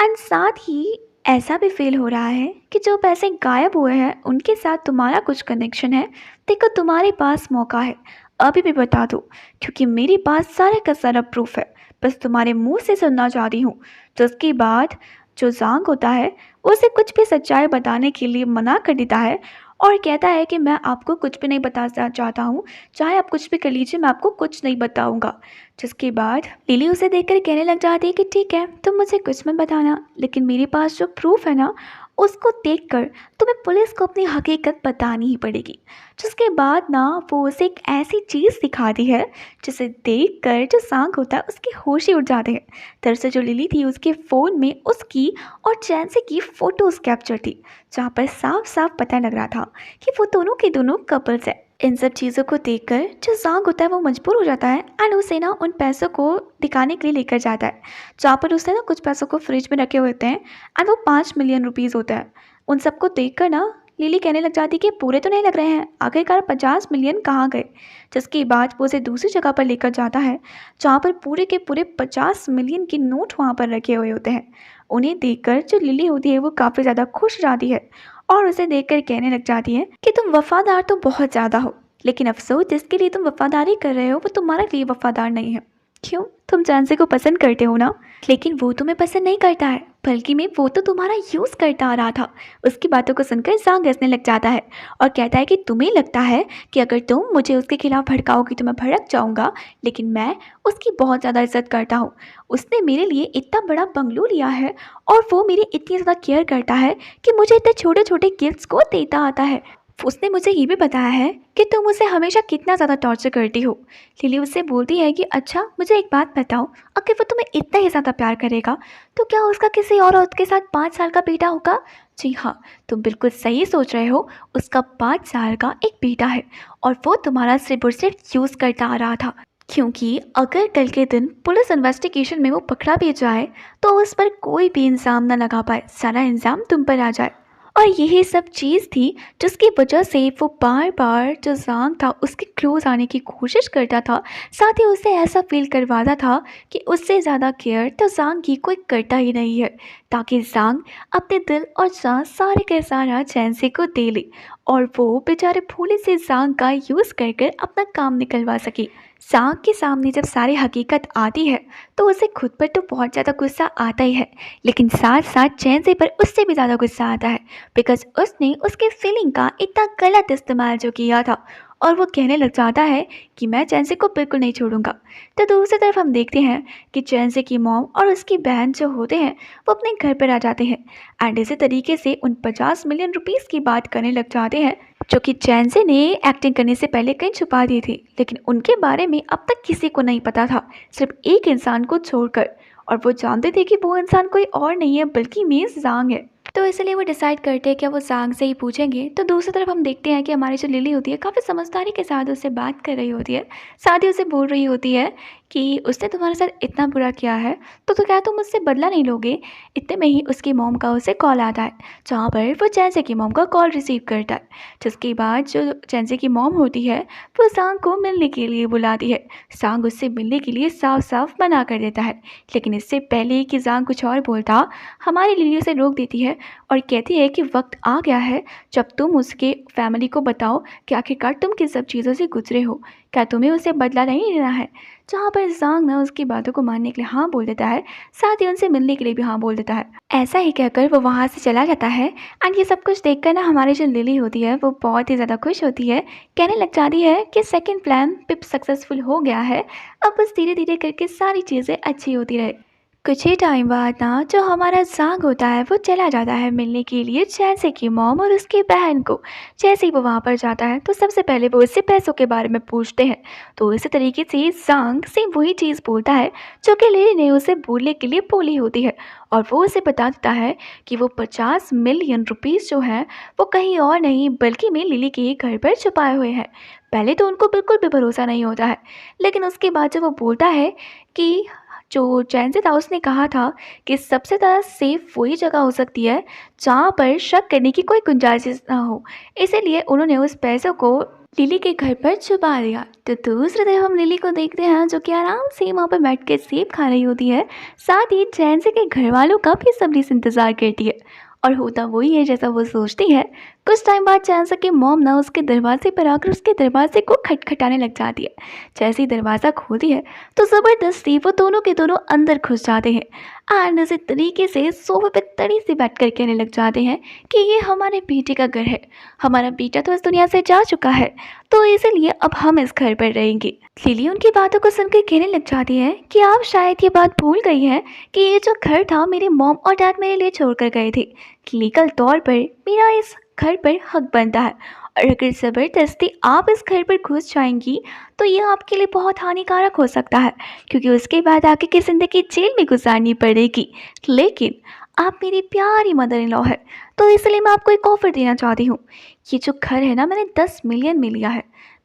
एंड साथ ही ऐसा भी फील हो रहा है कि जो पैसे गायब हुए हैं उनके साथ तुम्हारा कुछ कनेक्शन है। देखो तुम्हारे पास मौका है, अभी भी बता दो, क्योंकि मेरे पास सारे का सारा प्रूफ है, बस तुम्हारे मुंह से सुनना चाहती हूँ। तो उसके बाद जो जांग होता है वो उसे कुछ भी सच्चाई बताने के लिए मना कर देता है और कहता है कि मैं आपको कुछ भी नहीं बताना चाहता हूँ, चाहे आप कुछ भी कर लीजिए, मैं आपको कुछ नहीं बताऊँगा। जिसके बाद लिली उसे देखकर कहने लग जाती है कि ठीक है तुम मुझे कुछ मत बताना, लेकिन मेरे पास जो प्रूफ है ना उसको देखकर तुम्हें पुलिस को अपनी हकीकत बतानी ही पड़ेगी। जिसके बाद ना वो उसे एक ऐसी चीज़ दिखाती है जिसे देखकर जो सांग होता है उसके होश ही उड़ जाते हैं। दरअसल जो लिली थी उसके फ़ोन में उसकी और चैंसी की फ़ोटोज़ कैप्चर थी, जहाँ पर साफ साफ पता लग रहा था कि वो दोनों के दोनों कपल्स हैं। इन सब चीज़ों को देखकर जो सांग होता है वो मजबूर हो जाता है एंड उसे ना उन पैसों को दिखाने के लिए लेकर जाता है, जहाँ पर उसने ना कुछ पैसों को फ्रिज में रखे हुए होते हैं एंड वो 5 मिलियन रुपीज़ होता है। उन सबको देखकर ना लिली कहने लग जाती कि पूरे तो नहीं लग रहे हैं, आखिरकार 50 मिलियन कहाँ गए। जिसके बाद वो उसे दूसरी जगह पर लेकर जाता है जहाँ पर पूरे के पूरे 50 मिलियन के नोट वहाँ पर रखे हुए होते हैं। उन्हें देखकर जो लिली होती है वो काफ़ी ज़्यादा खुश हो जाती है और उसे देखकर कहने लग जाती है कि तुम वफादार तो बहुत ज़्यादा हो, लेकिन अफसोस जिसके लिए तुम वफादारी कर रहे हो वो तुम्हारे लिए वफादार नहीं है। क्यों? तुम चैंसी को पसंद करते हो ना, लेकिन वो तुम्हें पसंद नहीं करता है, बल्कि में वो तो तुम्हारा यूज़ करता आ रहा था। उसकी बातों को सुनकर सांग हंसने लग जाता है और कहता है कि तुम्हें लगता है कि अगर तुम मुझे उसके खिलाफ भड़काओगी तो मैं भड़क जाऊंगा, लेकिन मैं उसकी बहुत ज़्यादा इज्जत करता हूँ। उसने मेरे लिए इतना बड़ा बंगलो लिया है और वो मेरी इतनी ज़्यादा केयर करता है कि मुझे इतने छोटे छोटे गिफ्ट्स को देता आता है। उसने मुझे ये भी बताया है कि तुम उसे हमेशा कितना ज़्यादा टॉर्चर करती हो। लिली उससे बोलती है कि अच्छा मुझे एक बात बताओ, अगर वो तुम्हें इतना ही ज़्यादा प्यार करेगा तो क्या उसका किसी और औरत के साथ 5 साल का बेटा होगा? जी हाँ, तुम बिल्कुल सही सोच रहे हो, उसका 5 साल का एक बेटा है और वो तुम्हारा सिर्फ और सिर्फ यूज़ करता आ रहा था, क्योंकि अगर कल के दिन पुलिस इन्वेस्टिगेशन में वो पकड़ा भी जाए तो उस पर कोई भी इल्ज़ाम ना लगा पाए, सारा इल्ज़ाम तुम पर आ जाए। और यही सब चीज़ थी जिसकी वजह से वो बार-बार जो ज़ांग था उसके क्लोज़ आने की कोशिश करता था। साथ ही उसे ऐसा फ़ील करवाता था कि उससे ज़्यादा केयर तो ज़ांग की कोई करता ही नहीं है, ताकि ज़ांग अपने दिल और जान सारे का सारा चैंसी को दे ले और वो बेचारे भोले से ज़ांग का यूज़ कर कर अपना काम निकलवा सके। ज़ांग के सामने जब सारी हकीकत आती है तो उसे खुद पर तो बहुत ज़्यादा गुस्सा आता ही है, लेकिन साथ-साथ चैंसी पर उससे भी ज़्यादा गुस्सा आता है बिकॉज़ उसने उसके फीलिंग का इतना गलत इस्तेमाल जो किया था और वो कहने लग जाता है कि मैं चैंसी को बिल्कुल नहीं छोड़ूंगा। तो दूसरी तरफ हम देखते हैं कि चैंसी की मॉम और उसकी बहन जो होते हैं वो अपने घर पर आ जाते हैं एंड इसी तरीके से उन 50 मिलियन रुपीस की बात करने लग जाते हैं जो कि चैंसी ने एक्टिंग करने से पहले कहीं छुपा दी थी, लेकिन उनके बारे में अब तक किसी को नहीं पता था, सिर्फ एक इंसान को छोड़कर। और वो जानते थे कि वो इंसान कोई और नहीं है बल्कि मीन्स ज़ांग है। तो इसलिए वो डिसाइड करते हैं कि वो ज़ांग से ही पूछेंगे। तो दूसरी तरफ हम देखते हैं कि हमारी जो लिली होती है काफ़ी समझदारी के साथ उससे बात कर रही होती है। साथ ही उसे बोल रही होती है कि उसने तुम्हारे साथ इतना बुरा किया है तो क्या तुम मुझसे बदला नहीं लोगे। इतने में ही उसकी मॉम का उसे कॉल आता है, जहाँ पर वो चैंसी की मॉम का कॉल रिसीव करता है। जिसके बाद जो चैंसी की मॉम होती है वो ज़ांग को मिलने के लिए बुलाती है। ज़ांग उससे मिलने के लिए साफ साफ मना कर देता है, लेकिन इससे पहले कि ज़ांग कुछ और बोलता हमारी लिली उसे रोक देती है और कहती है कि वक्त आ गया है जब तुम उसके फैमिली को बताओ कि आखिरकार तुम किन सब चीज़ों से गुजरे हो, क्या तुम्हें उसे बदला नहीं लेना है। जहाँ पर ज़ांग ना उसकी बातों को मानने के लिए हाँ बोल देता है, साथ ही उनसे मिलने के लिए भी हाँ बोल देता है। ऐसा ही कहकर वो वहाँ से चला जाता है एंड ये सब कुछ देखकर ना हमारी जो लिली होती है वो बहुत ही ज़्यादा खुश होती है, कहने लग जाती है कि सेकंड प्लान पिप सक्सेसफुल हो गया है, अब बस धीरे धीरे करके सारी चीज़ें अच्छी होती रहे। कुछ ही टाइम बाद ना जो हमारा ज़ांग होता है वो चला जाता है मिलने के लिए चैंसी की मॉम और उसकी बहन को। जैसे ही वो वहाँ पर जाता है तो सबसे पहले वो उससे पैसों के बारे में पूछते हैं। तो इसी तरीके से ज़ांग सेम वही चीज़ बोलता है जो कि लिली ने उसे बोलने के लिए बोली होती है, और वो उसे बता देता है कि वो 50 मिलियन रुपीज़ जो हैं वो कहीं और नहीं बल्कि में लिली के ही घर पर छुपाए हुए हैं। पहले तो उनको बिल्कुल भी भरोसा नहीं होता है, लेकिन उसके बाद जब वो बोलता है कि जो चैंसी था उसने कहा था कि सबसे ज़्यादा सेफ वही जगह हो सकती है जहाँ पर शक करने की कोई गुंजाइश ना हो, इसीलिए उन्होंने उस पैसों को लिली के घर पर छुपा दिया। तो दूसरी तरफ हम लिली को देखते हैं जो कि आराम से वहाँ पर बैठ के सेब खा रही होती है, साथ ही चैंसी के घर वालों का भी सब्री से इंतज़ार करती है। और होता वही है जैसा वो सोचती है। कुछ टाइम बाद चैंसी की मॉम ना उसके दरवाजे पर आकर उसके दरवाजे को खटखटाने लग जाती है। जैसे ही दरवाज़ा खोलती है तो ज़बरदस्ती वो दोनों के दोनों अंदर घुस जाते हैं एंड इसी तरीके से सोफे पे तड़ी से बैठ कर कहने लग जाते हैं कि ये हमारे बेटे का घर है, हमारा बेटा तो इस दुनिया से जा चुका है, तो इसीलिए अब हम इस घर पर रहेंगे। लिली उनकी बातों को सुनकर कहने लग जाती है कि आप शायद ये बात भूल गई हैं कि ये जो घर था मेरे मॉम और डैड मेरे लिए छोड़ कर गए थे। लीगल तौर पर मेरा इस घर पर हक बनता है, और अगर ज़बरदस्ती आप इस घर पर घुस जाएंगी तो ये आपके लिए बहुत हानिकारक हो सकता है, क्योंकि उसके बाद आगे की ज़िंदगी जेल में गुजारनी पड़ेगी। लेकिन आप मेरी प्यारी मदर इन लॉ है, तो इसलिए मैं आपको एक ऑफ़र देना चाहती हूँ। ये जो घर है ना मैंने 10 मिलियन में लिया है,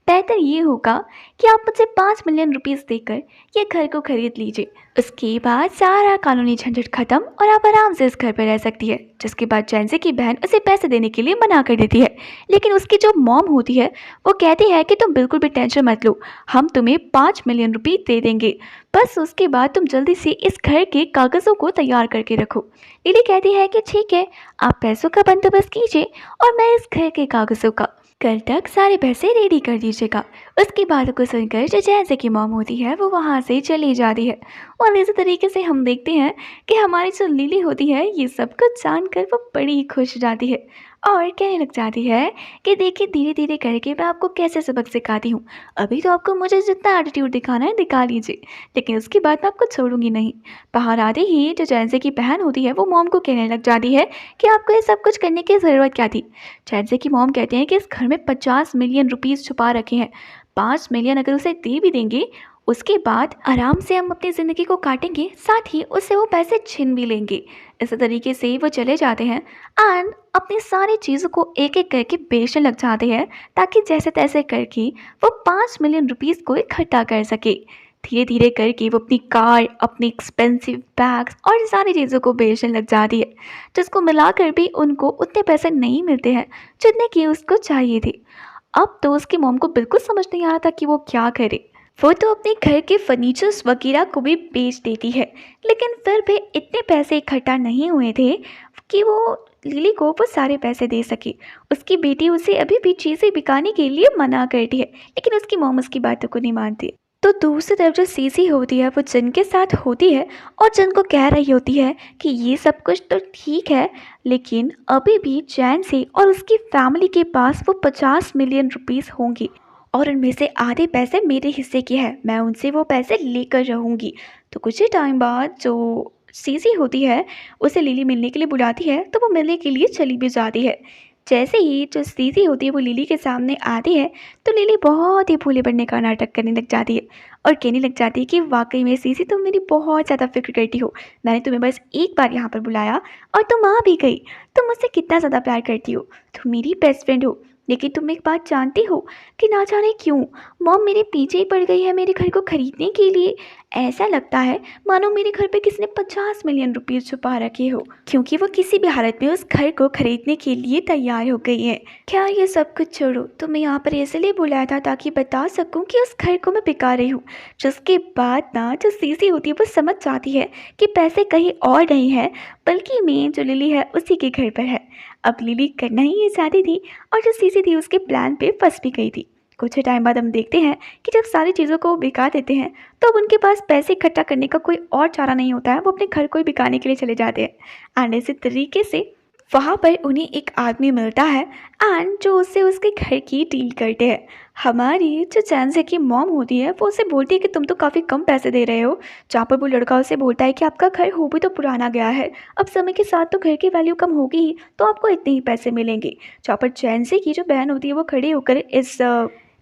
बेहतर ये होगा कि आप मुझे 5 मिलियन रुपीस देकर ये घर को खरीद लीजिए। उसके बाद सारा कानूनी झंझट खत्म और आप आराम से इस घर पर रह सकती है। जिसके बाद चैंसी की बहन उसे पैसे देने के लिए मना कर देती है, लेकिन उसकी जो मॉम होती है वो कहती है कि तुम बिल्कुल भी टेंशन मत लो, हम तुम्हें 5 मिलियन रुपये दे देंगे, बस उसके बाद तुम जल्दी से इस घर के कागज़ों को तैयार करके रखो। लिली कहती है कि ठीक है, आप पैसों का बंदोबस्त कीजिए और मैं इस घर के कागज़ों का कल तक सारे पैसे रेडी कर दीजिएगा। उसकी बातों को सुनकर जो चैंसी की मॉम होती है वो वहाँ से चली जाती है। और इसी तरीके से हम देखते हैं कि हमारी जो लिली होती है ये सब कुछ जानकर वो बड़ी खुश हो जाती है और कहने लग जाती है कि देखिए धीरे धीरे करके मैं आपको कैसे सबक सिखाती हूँ। अभी तो आपको मुझे जितना एटीट्यूड दिखाना है दिखा लीजिए, लेकिन उसके बाद मैं आपको छोड़ूंगी नहीं। बाहर आते ही जो चैंसी की बहन होती है वो मॉम को कहने लग जाती है कि आपको ये सब कुछ करने की ज़रूरत क्या थी। चैंसी की मॉम कहते हैं कि इस घर में 50 मिलियन रुपीज़ छुपा रखे हैं, 5 मिलियन अगर उसे दे भी देंगे उसके बाद आराम से हम अपनी ज़िंदगी को काटेंगे, साथ ही उससे वो पैसे छीन भी लेंगे। इस तरीके से वो चले जाते हैं एंड अपनी सारी चीज़ों को एक एक करके बेचने लग जाते हैं ताकि जैसे तैसे करके वो 5 मिलियन रुपीज़ को इकट्ठा कर सके। धीरे धीरे करके वो अपनी कार, अपने एक्सपेंसिव बैग्स और सारी चीज़ों को बेचने लग जाती है, जिसको मिलाकर भी उनको उतने पैसे नहीं मिलते हैं जितने कि उसको चाहिए थे। अब तो उसकी मॉम को बिल्कुल समझ नहीं आ रहा था कि वो क्या करे। वो तो अपने घर के फर्नीचर्स वगैरह को भी बेच देती है, लेकिन फिर भी इतने पैसे इकट्ठा नहीं हुए थे कि वो लिली को वो सारे पैसे दे सके। उसकी बेटी उसे अभी भी चीज़ें बिकाने के लिए मना करती है, लेकिन उसकी मॉम उसकी बातों को नहीं मानती। तो दूसरी तरफ जो सीसी होती है वो जिन के साथ होती है और जिन को कह रही होती है कि ये सब कुछ तो ठीक है, लेकिन अभी भी चैन से और उसकी फैमिली के पास वो 50 मिलियन रुपीस होंगे और उनमें से आधे पैसे मेरे हिस्से के हैं, मैं उनसे वो पैसे लेकर रहूँगी। तो कुछ ही टाइम बाद जो सीसी होती है उसे लिली मिलने के लिए बुलाती है, तो वो मिलने के लिए चली भी जाती है। जैसे ही जो सीसी होती है वो लिली के सामने आती है, तो लिली बहुत ही भोले बनने का नाटक करने लग जाती है और कहने लग जाती है कि वाकई में सीसी तुम मेरी बहुत ज़्यादा फिक्र करती हो। मैंने तुम्हें बस एक बार यहाँ पर बुलाया और तुम आ भी गई। तुम मुझसे कितना ज़्यादा प्यार करती हो, तुम मेरी बेस्ट फ्रेंड हो। लेकिन तुम एक बात जानती हो कि ना जाने क्यों मॉम मेरे पीछे ही पड़ गई है मेरे घर को खरीदने के लिए। ऐसा लगता है मानो मेरे घर पे किसी ने 50 मिलियन रुपये छुपा रखे हो, क्योंकि वो किसी भी हालत में उस घर को खरीदने के लिए तैयार हो गई है। क्या ये सब कुछ छोड़ो, तुम्हें यहाँ पर इसलिए बुलाया था ताकि बता सकूँ कि उस घर को मैं बिका रही हूँ। जिसके बाद ना जो सीसी होती है वो समझ जाती है कि पैसे कहीं और नहीं है, बल्कि मेन जो लिली है उसी के घर पर है। अब लिली करना ही ये चाहती थी और जो सीसी थी उसके प्लान पे फंस भी गई थी। कुछ ही टाइम बाद हम देखते हैं कि जब सारी चीज़ों को बिका देते हैं, तो अब उनके पास पैसे इकट्ठा करने का कोई और चारा नहीं होता है, वो अपने घर को ही बिकाने के लिए चले जाते हैं। एंड इसी तरीके से वहाँ पर उन्हें एक आदमी मिलता है एंड जो उससे उसके घर की डील करते हैं। हमारी जो चैंसे की मॉम होती है वो उसे बोलती है कि तुम तो काफ़ी कम पैसे दे रहे हो। जहाँ पर वो लड़का उसे बोलता है कि आपका घर हो भी तो पुराना गया है, अब समय के साथ तो घर की वैल्यू कम होगी ही, तो आपको इतने ही पैसे मिलेंगे। जहाँ पर चैंसे की जो बहन होती है वो खड़ी होकर इस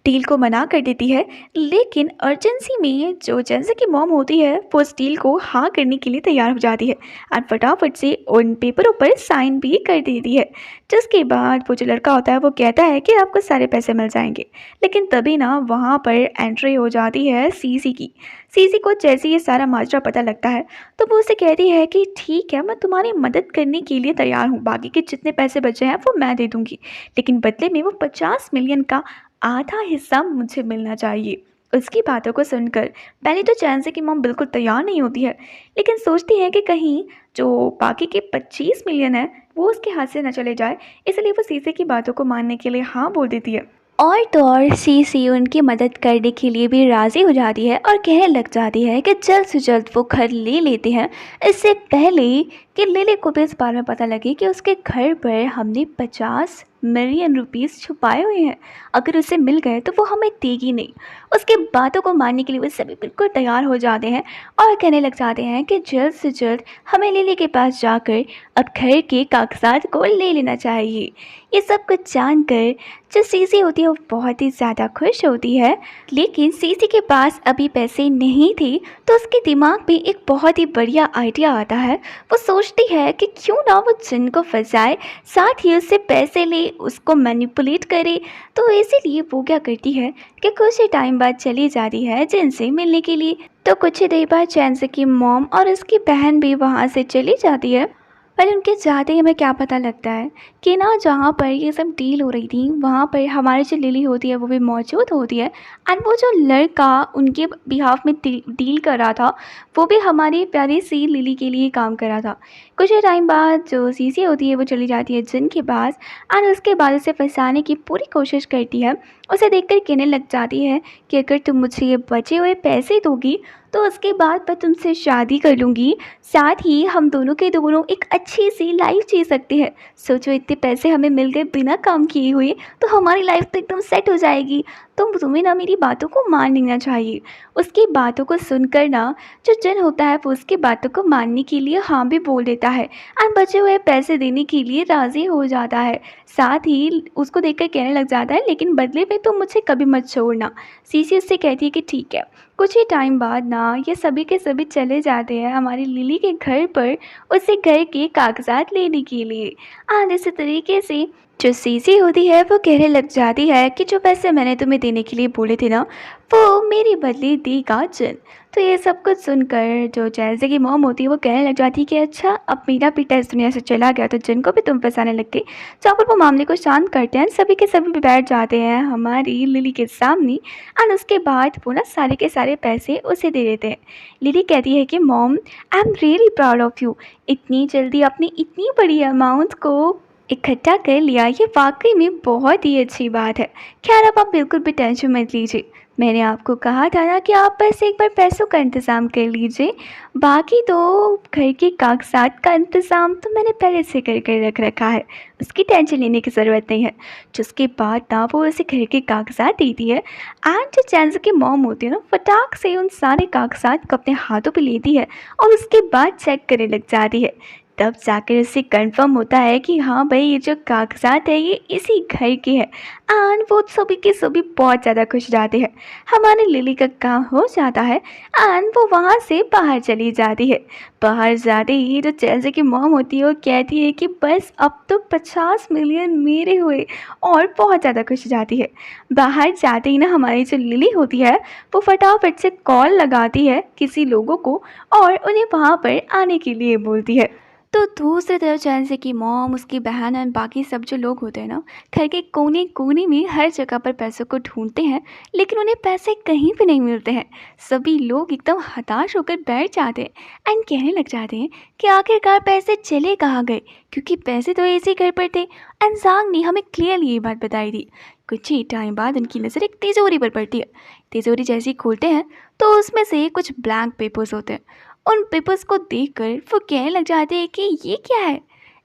डील को मना कर देती है, लेकिन अर्जेंसी में जो चैंसे की मॉम होती है वो उस डील को हाँ करने के लिए तैयार हो जाती है और फटाफट से उन पेपरों पर साइन भी कर देती है। जिसके बाद वो जो लड़का होता है वो कहता है कि आपको सारे पैसे मिल जाएंगे, लेकिन तभी ना वहाँ पर एंट्री हो जाती है सीसी की। सीसी को जैसे ये सारा माजरा पता लगता है, तो वो उसे कहती है कि ठीक है, मैं तुम्हारी मदद करने के लिए तैयार हूँ, बाकी के जितने पैसे बचे हैं वो मैं दे दूँगी, लेकिन बदले में वो 50 मिलियन का आधा हिस्सा मुझे मिलना चाहिए। उसकी बातों को सुनकर पहले तो चैंसे की मॉम बिल्कुल तैयार नहीं होती है, लेकिन सोचती है कि कहीं जो बाकी के 25 मिलियन है वो उसके हाथ से न चले जाए, इसलिए वो सीसे की बातों को मानने के लिए हाँ बोल देती है। और तो और सीसी उनकी मदद करने के लिए भी राज़ी हो जाती है और कहने लग जाती है कि जल्द से जल्द वो घर ले लेते हैं, इससे पहले कि लिली को भी इस बारे में पता लगे कि उसके घर पर हमने 50 मिलियन रुपीस छुपाए हुए हैं। अगर उसे मिल गए तो वो हमें देगी नहीं। उसके बातों को मानने के लिए वो सभी बिल्कुल तैयार हो जाते हैं और कहने लग जाते हैं कि जल्द से जल्द हमें लिली के पास जाकर अब घर के कागजात को ले लेना चाहिए। ये सब कुछ जानकर जो सीसी होती है वो बहुत ही ज़्यादा खुश होती है, लेकिन सीसी के पास अभी पैसे नहीं थे, तो उसके दिमाग में एक बहुत ही बढ़िया आइडिया आता है। वो सोचती है कि क्यों ना वो जिन को फंसाए, साथ ही उससे पैसे ले, उसको मैनिपुलेट करे। तो इसीलिए वो क्या करती है कि कुछ ही टाइम बाद चली जाती है जिन से मिलने के लिए। तो कुछ ही देर बाद चैंसे की मॉम और उसकी बहन भी वहाँ से चली जाती है। पर उनके जाते ही हमें क्या पता लगता है कि ना जहाँ पर ये सब डील हो रही थी वहाँ पर हमारी जो लिली होती है वो भी मौजूद होती है एंड वो जो लड़का उनके बिहाफ में डील कर रहा था वो भी हमारी प्यारी सी लिली के लिए काम कर रहा था। कुछ ही टाइम बाद जो सीसी होती है वो चली जाती है जिन के पास एंड उसके बाद उसे फंसाने की पूरी कोशिश करती है। उसे देखकर कहने लग जाती है कि अगर तुम मुझे ये बचे हुए पैसे दोगी तो उसके बाद मैं तुमसे शादी कर लूँगी, साथ ही हम दोनों के दोनों एक अच्छी सी लाइफ जी सकते हैं। सोचो इतने पैसे हमें मिल गए बिना काम किए हुए, तो हमारी लाइफ तो एकदम सेट हो जाएगी। तो तुम्हें ना मेरी बातों को मान लेना चाहिए। उसकी बातों को सुनकर ना जो जिन होता है वो उसकी बातों को मानने के लिए हाँ भी बोल देता है और बचे हुए पैसे देने के लिए राज़ी हो जाता है। साथ ही उसको देखकर कहने लग जाता है लेकिन बदले में तुम मुझे कभी मत छोड़ना। सीसी उससे कहती है कि ठीक है। कुछ ही टाइम बाद ना ये सभी के सभी चले जाते हैं हमारी लिली के घर पर उसे घर के कागजात लेने के लिए। और इसी तरीके से जो सीसी होती है वो कहने लग जाती है कि जो पैसे मैंने तुम्हें देने के लिए बोले थे ना, वो मेरे बदले देगा जन। तो ये सब कुछ सुनकर जो चेल्सी की मॉम होती है वो कहने लग जाती है कि अच्छा अब मेरा बेटा इस दुनिया से चला गया तो जन को भी तुम फंसाने लग गई। जहाँ पर वो मामले को शांत करते हैं, सभी के सभी भी बैठ जाते हैं हमारी लिली के सामने। एंड उसके बाद वो ना सारे के सारे पैसे उसे दे देते हैं। लिली कहती है कि mom, I am really proud of you, इतनी जल्दी अपनी इतनी बड़ी अमाउंट को इकट्ठा कर लिया, ये वाकई में बहुत ही अच्छी बात है। खैर अब आप बिल्कुल भी टेंशन मत लीजिए, मैंने आपको कहा था ना कि आप बस एक बार पैसों का इंतज़ाम कर लीजिए, बाकी तो घर के कागजात का इंतज़ाम तो मैंने पहले से कर कर रख रखा है, उसकी टेंशन लेने की ज़रूरत नहीं है। जिसके बाद ना वो उसे घर के कागजात देती है एंड जो चैंस की मॉम होती है ना फटाक से उन सारे कागजात को अपने हाथों पे लेती है और उसके बाद चेक करने लग जाती है। तब जाकर उससे कंफर्म होता है कि हाँ भाई ये जो कागजात है ये इसी घर के हैं। एंड वो सभी के सभी बहुत ज़्यादा खुश जाते हैं। हमारे लिली का काम हो जाता है एंड वो वहाँ से बाहर चली जाती है। बाहर जाते ही जो चेल्सी की मॉम होती है वो कहती है कि बस अब तो 50 मिलियन मेरे हुए, और बहुत ज़्यादा खुश जाती है। बाहर जाते ही ना हमारी जो लिली होती है वो फटाफट से कॉल लगाती है किसी लोगों को और उन्हें वहाँ पर आने के लिए बोलती है। तो दूसरी तरफ चैंसी की मॉम, उसकी बहन एंड बाकी सब जो लोग होते हैं ना घर के कोने कोने में हर जगह पर पैसों को ढूंढते हैं, लेकिन उन्हें पैसे कहीं भी नहीं मिलते हैं। सभी लोग एकदम हताश होकर बैठ जाते हैं एंड कहने लग जाते हैं कि आखिरकार पैसे चले कहाँ गए, क्योंकि पैसे तो इसी घर पर थे। एंड जांग ने हमें क्लियरली ये बात बताई थी। कुछ ही टाइम बाद उनकी नज़र एक तिजोरी पर पड़ती है। तिजोरी जैसे ही खोलते हैं तो उसमें से कुछ ब्लैंक पेपर्स होते हैं। उन पेपर्स को देखकर वो कहने लग जाते हैं कि ये क्या है।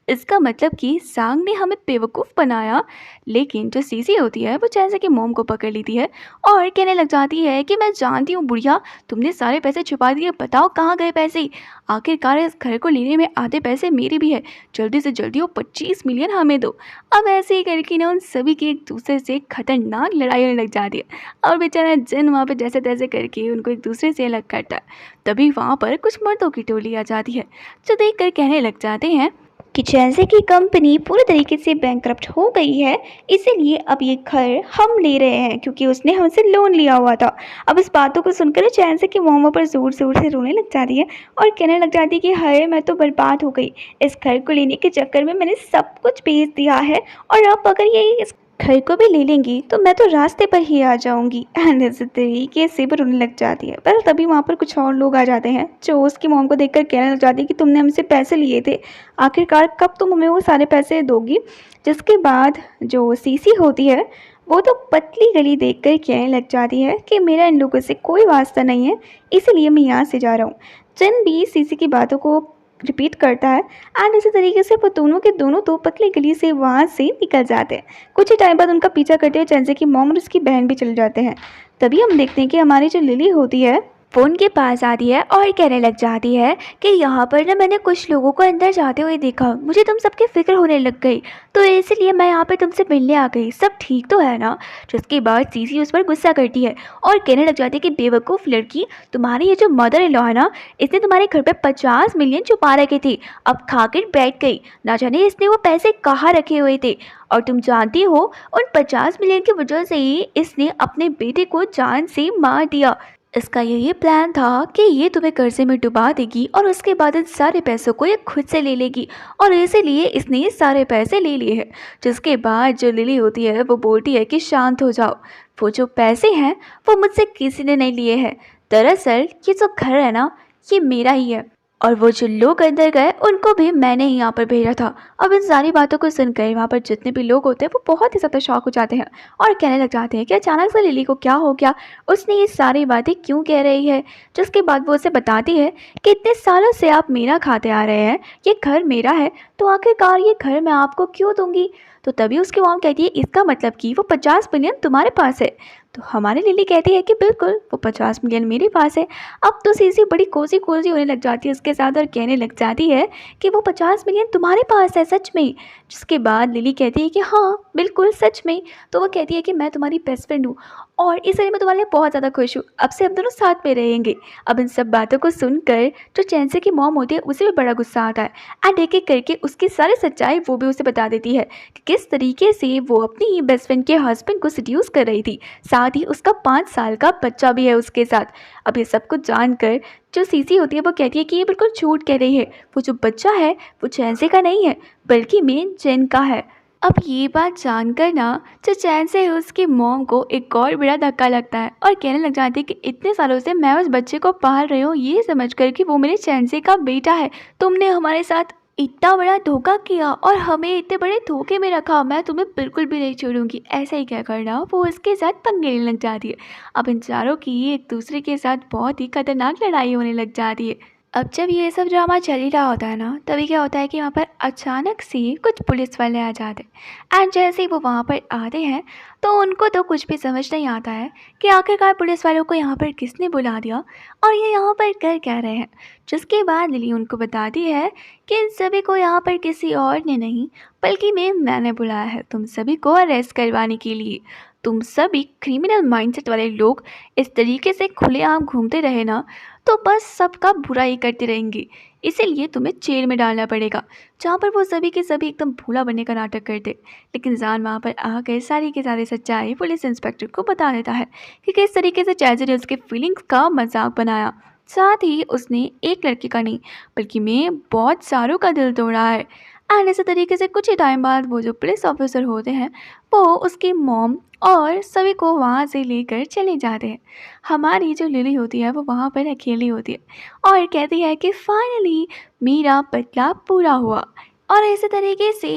इसका मतलब कि सांग ने हमें बेवकूफ़ बनाया। लेकिन जो सीसी होती है वो चैंसी की मॉम को पकड़ लेती है और कहने लग जाती है कि मैं जानती हूँ बुढ़िया, तुमने सारे पैसे छुपा दिए, बताओ कहाँ गए पैसे। आखिरकार इस घर को लेने में आधे पैसे मेरे भी है, जल्दी से जल्दी वो 25 मिलियन हमें दो। अब ऐसे ही करके ना उन सभी की एक दूसरे से खतरनाक लड़ाई होने लग जाती है और बेचारा जिन वहाँ पे जैसे तैसे करके उनको एक दूसरे से अलग करता है। तभी वहाँ पर कुछ मर्दों की टोली आ जाती है जो देख कर कहने लग जाते हैं कि चैंसी की कंपनी पूरी तरीके से बैंकरप्ट हो गई है, इसीलिए अब ये घर हम ले रहे हैं क्योंकि उसने हमसे लोन लिया हुआ था। अब इस बातों को सुनकर चैंसी की मॉम पर ज़ोर ज़ोर से रोने लग जाती है और कहने लग जाती है कि हाय मैं तो बर्बाद हो गई, इस घर को लेने के चक्कर में मैंने सब कुछ बेच दिया है और अब अगर ये इस घर को भी ले लेंगी तो मैं तो रास्ते पर ही आ जाऊंगी। एंड इस तरीके से वो रोने लग जाती है। पर तभी वहाँ पर कुछ और लोग आ जाते हैं जो उसकी मॉम को देखकर कहने लग जाती है कि तुमने हमसे पैसे लिए थे, आखिरकार कब तुम हमें वो सारे पैसे दोगी। जिसके बाद जो सीसी होती है वो तो पतली गली देखकर कहने लग जाती है कि मेरा इन लोगों से कोई वास्ता नहीं है, इसीलिए मैं यहाँ से जा रहा हूँ। जिन भी सीसी की बातों को रिपीट करता है एंड इसी तरीके से वो दोनों के दोनों तो पतली गली से वहाँ से निकल जाते हैं। कुछ ही टाइम बाद उनका पीछा करते हुए चैंसी की मॉम और उसकी बहन भी चले जाते हैं। तभी हम देखते हैं कि हमारी जो लिली होती है वो उनके पास आती है और कहने लग जाती है कि यहाँ पर ना मैंने कुछ लोगों को अंदर जाते हुए देखा, मुझे तुम सबकी फिक्र होने लग गई, तो इसलिए मैं यहाँ पे तुमसे मिलने आ गई, सब ठीक तो है ना। जिसके बाद सीसी उस पर गुस्सा करती है और कहने लग जाती है कि बेवकूफ़ लड़की, तुम्हारी ये जो मदर इन लॉ है ना, इसने तुम्हारे घर पे 50 मिलियन छुपा रखे थे, अब खाकर बैठ गई, ना जाने इसने वो पैसे कहाँ रखे हुए थे। और तुम जानती हो उन 50 मिलियन की वजह से ही इसने अपने बेटे को जान से मार दिया। इसका यही प्लान था कि ये तुम्हें कर्जे में डुबा देगी और उसके बाद इन सारे पैसों को ये खुद से ले लेगी, और इसीलिए इसने ये सारे पैसे ले लिए हैं। जिसके बाद जो लिली होती है वो बोलती है कि शांत हो जाओ, वो जो पैसे हैं वो मुझसे किसी ने नहीं लिए हैं, दरअसल ये जो घर है ना ये मेरा ही है, और वो जो लोग अंदर गए उनको भी मैंने ही यहाँ पर भेजा था। अब इन सारी बातों को सुनकर वहाँ पर जितने भी लोग होते हैं वो बहुत ही ज़्यादा शॉक हो जाते हैं और कहने लग जाते हैं कि अचानक से लिली को क्या हो गया, उसने ये सारी बातें क्यों कह रही है। जिसके बाद वो उसे बताती है कि इतने सालों से आप मेरा खाते आ रहे हैं, ये घर मेरा है, तो आखिरकार ये घर मैं आपको क्यों दूंगी। तो तभी उसकी मॉम कहती है इसका मतलब कि वो 50 मिलियन तुम्हारे पास है। तो हमारी लिली कहती है कि बिल्कुल वो 50 मिलियन मेरे पास है। अब तो सीसी बड़ी कोसी कोसी होने लग जाती है उसके साथ और कहने लग जाती है कि वो 50 मिलियन तुम्हारे पास है सच में। जिसके बाद लिली कहती है कि हाँ बिल्कुल सच में। तो वो कहती है कि मैं तुम्हारी बेस्ट फ्रेंड हूँ और इसलिए मैं तुम्हारे लिए बहुत ज़्यादा खुश हूँ, अब से हम दोनों साथ में रहेंगे। अब इन सब बातों को सुनकर जो चैंसी की मॉम होती है उसे भी बड़ा गुस्सा आता है एंड एक एक करके उसकी सारी सच्चाई वो भी उसे बता देती है कि किस तरीके से वो अपनी ही बेस्ट फ्रेंड के हस्बैंड को सड्यूस कर रही थी। साथ साथ ही उसका 5 साल का बच्चा भी है उसके साथ। अब ये सब कुछ जानकर जो सीसी होती है वो कहती है कि ये बिल्कुल झूठ कह रही है, वो जो बच्चा है वो चैंसे का नहीं है बल्कि मेन जिन का है। अब ये बात जानकर ना जो चैंसे है उसकी मॉम को एक और बड़ा धक्का लगता है और कहने लग जाती है कि इतने सालों से मैं उस बच्चे को पाल रही हूँ ये समझकर कि वो मेरे चैंसे का बेटा है। तुमने हमारे साथ इतना बड़ा धोखा किया और हमें इतने बड़े धोखे में रखा, मैं तुम्हें बिल्कुल भी नहीं छोड़ूंगी। ऐसा ही कहकर ना वो उसके साथ पंगे लेने लग जाती है। अब इन चारों की एक दूसरे के साथ बहुत ही खतरनाक लड़ाई होने लग जाती है। अब जब ये सब ड्रामा चल ही रहा होता है ना, तभी क्या होता है कि वहाँ पर अचानक से कुछ पुलिस वाले आ जाते हैं। एंड जैसे ही वो वहाँ पर आते हैं तो उनको तो कुछ भी समझ नहीं आता है कि आखिरकार पुलिस वालों को यहाँ पर किसने बुला दिया और ये यहाँ पर कर क्या रहे हैं। जिसके बाद लिली उनको बताती है कि इन सभी को यहाँ पर किसी और ने नहीं बल्कि मैंने बुलाया है तुम सभी को अरेस्ट करवाने के लिए। तुम सभी क्रिमिनल माइंडसेट वाले लोग इस तरीके से खुलेआम घूमते रहे ना तो बस सबका बुरा ही करते रहेंगे, इसीलिए तुम्हें जेल में डालना पड़ेगा। जहाँ पर वो सभी के सभी एकदम भोला बनने का नाटक करते, लेकिन जान वहाँ पर आकर सारी की सारी सच्चाई पुलिस इंस्पेक्टर को बता देता है कि किस तरीके से चैंसी ने उसके फीलिंग्स का मजाक बनाया। साथ ही उसने एक लड़के का नहीं बल्कि मैं बहुत सारों का दिल तोड़ा है। एंड इसी तरीके से कुछ ही टाइम बाद वो जो पुलिस ऑफिसर होते हैं वो उसकी मॉम और सभी को वहाँ से लेकर चले जाते हैं। हमारी जो लिली होती है वो वहाँ पर अकेली होती है और कहती है कि फाइनली मेरा बदलाव पूरा हुआ। और इसी तरीके से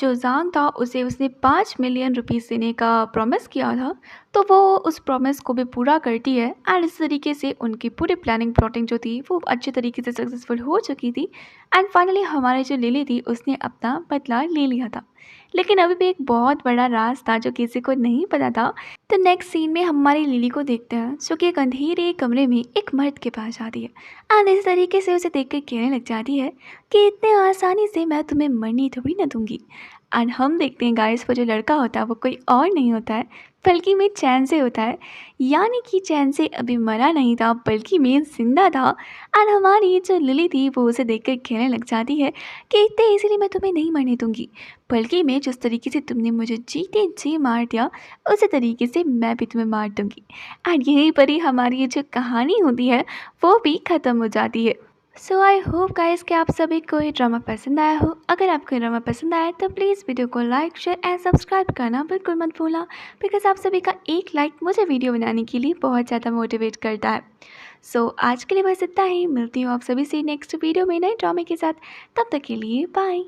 जो जांग था उसे उसने 5 मिलियन रुपीस देने का प्रॉमिस किया था, तो वो उस प्रॉमिस को भी पूरा करती है। एंड इस तरीके से उनकी पूरी प्लानिंग प्लॉटिंग जो थी वो अच्छे तरीके से सक्सेसफुल हो चुकी थी। एंड फाइनली हमारी जो लिली थी उसने अपना बदला ले लिया था। लेकिन अभी भी एक बहुत बड़ा राज था जो किसी को नहीं पता था। तो नेक्स्ट सीन में हमारी लिली को देखते हैं जो कि एक अंधेरे कमरे में एक मर्द के पास जाती है एंड इस तरीके से उसे देख कर कहने लग जाती है कि इतने आसानी से मैं तुम्हें मरने थोड़ी ना दूंगी। एंड हम देखते हैं गाइस वो जो लड़का होता है वो कोई और नहीं होता है बल्कि मैं चैंसे होता है। यानी कि चैंसे अभी मरा नहीं था बल्कि मैं जिंदा था। एंड हमारी जो लिली थी वो उसे देखकर कहने लग जाती है कि इतने इसीलिए मैं तुम्हें नहीं मरने दूंगी, बल्कि मैं जिस तरीके से तुमने मुझे जीते जी मार दिया उसी तरीके से मैं भी तुम्हें मार दूंगी। एंड यहीं पर ही हमारी ये जो कहानी होती है वो भी ख़त्म हो जाती है। सो आई होप गाइस कि आप सभी को ये ड्रामा पसंद आया हो। अगर आपको ये ड्रामा पसंद आया तो प्लीज़ वीडियो को लाइक शेयर एंड सब्सक्राइब करना बिल्कुल मत भूलना, बिकॉज आप सभी का एक लाइक मुझे वीडियो बनाने के लिए बहुत ज़्यादा मोटिवेट करता है। सो आज के लिए बस इतना ही, मिलती हूँ आप सभी से नेक्स्ट वीडियो में नए ड्रामे के साथ। तब तक के लिए बाय।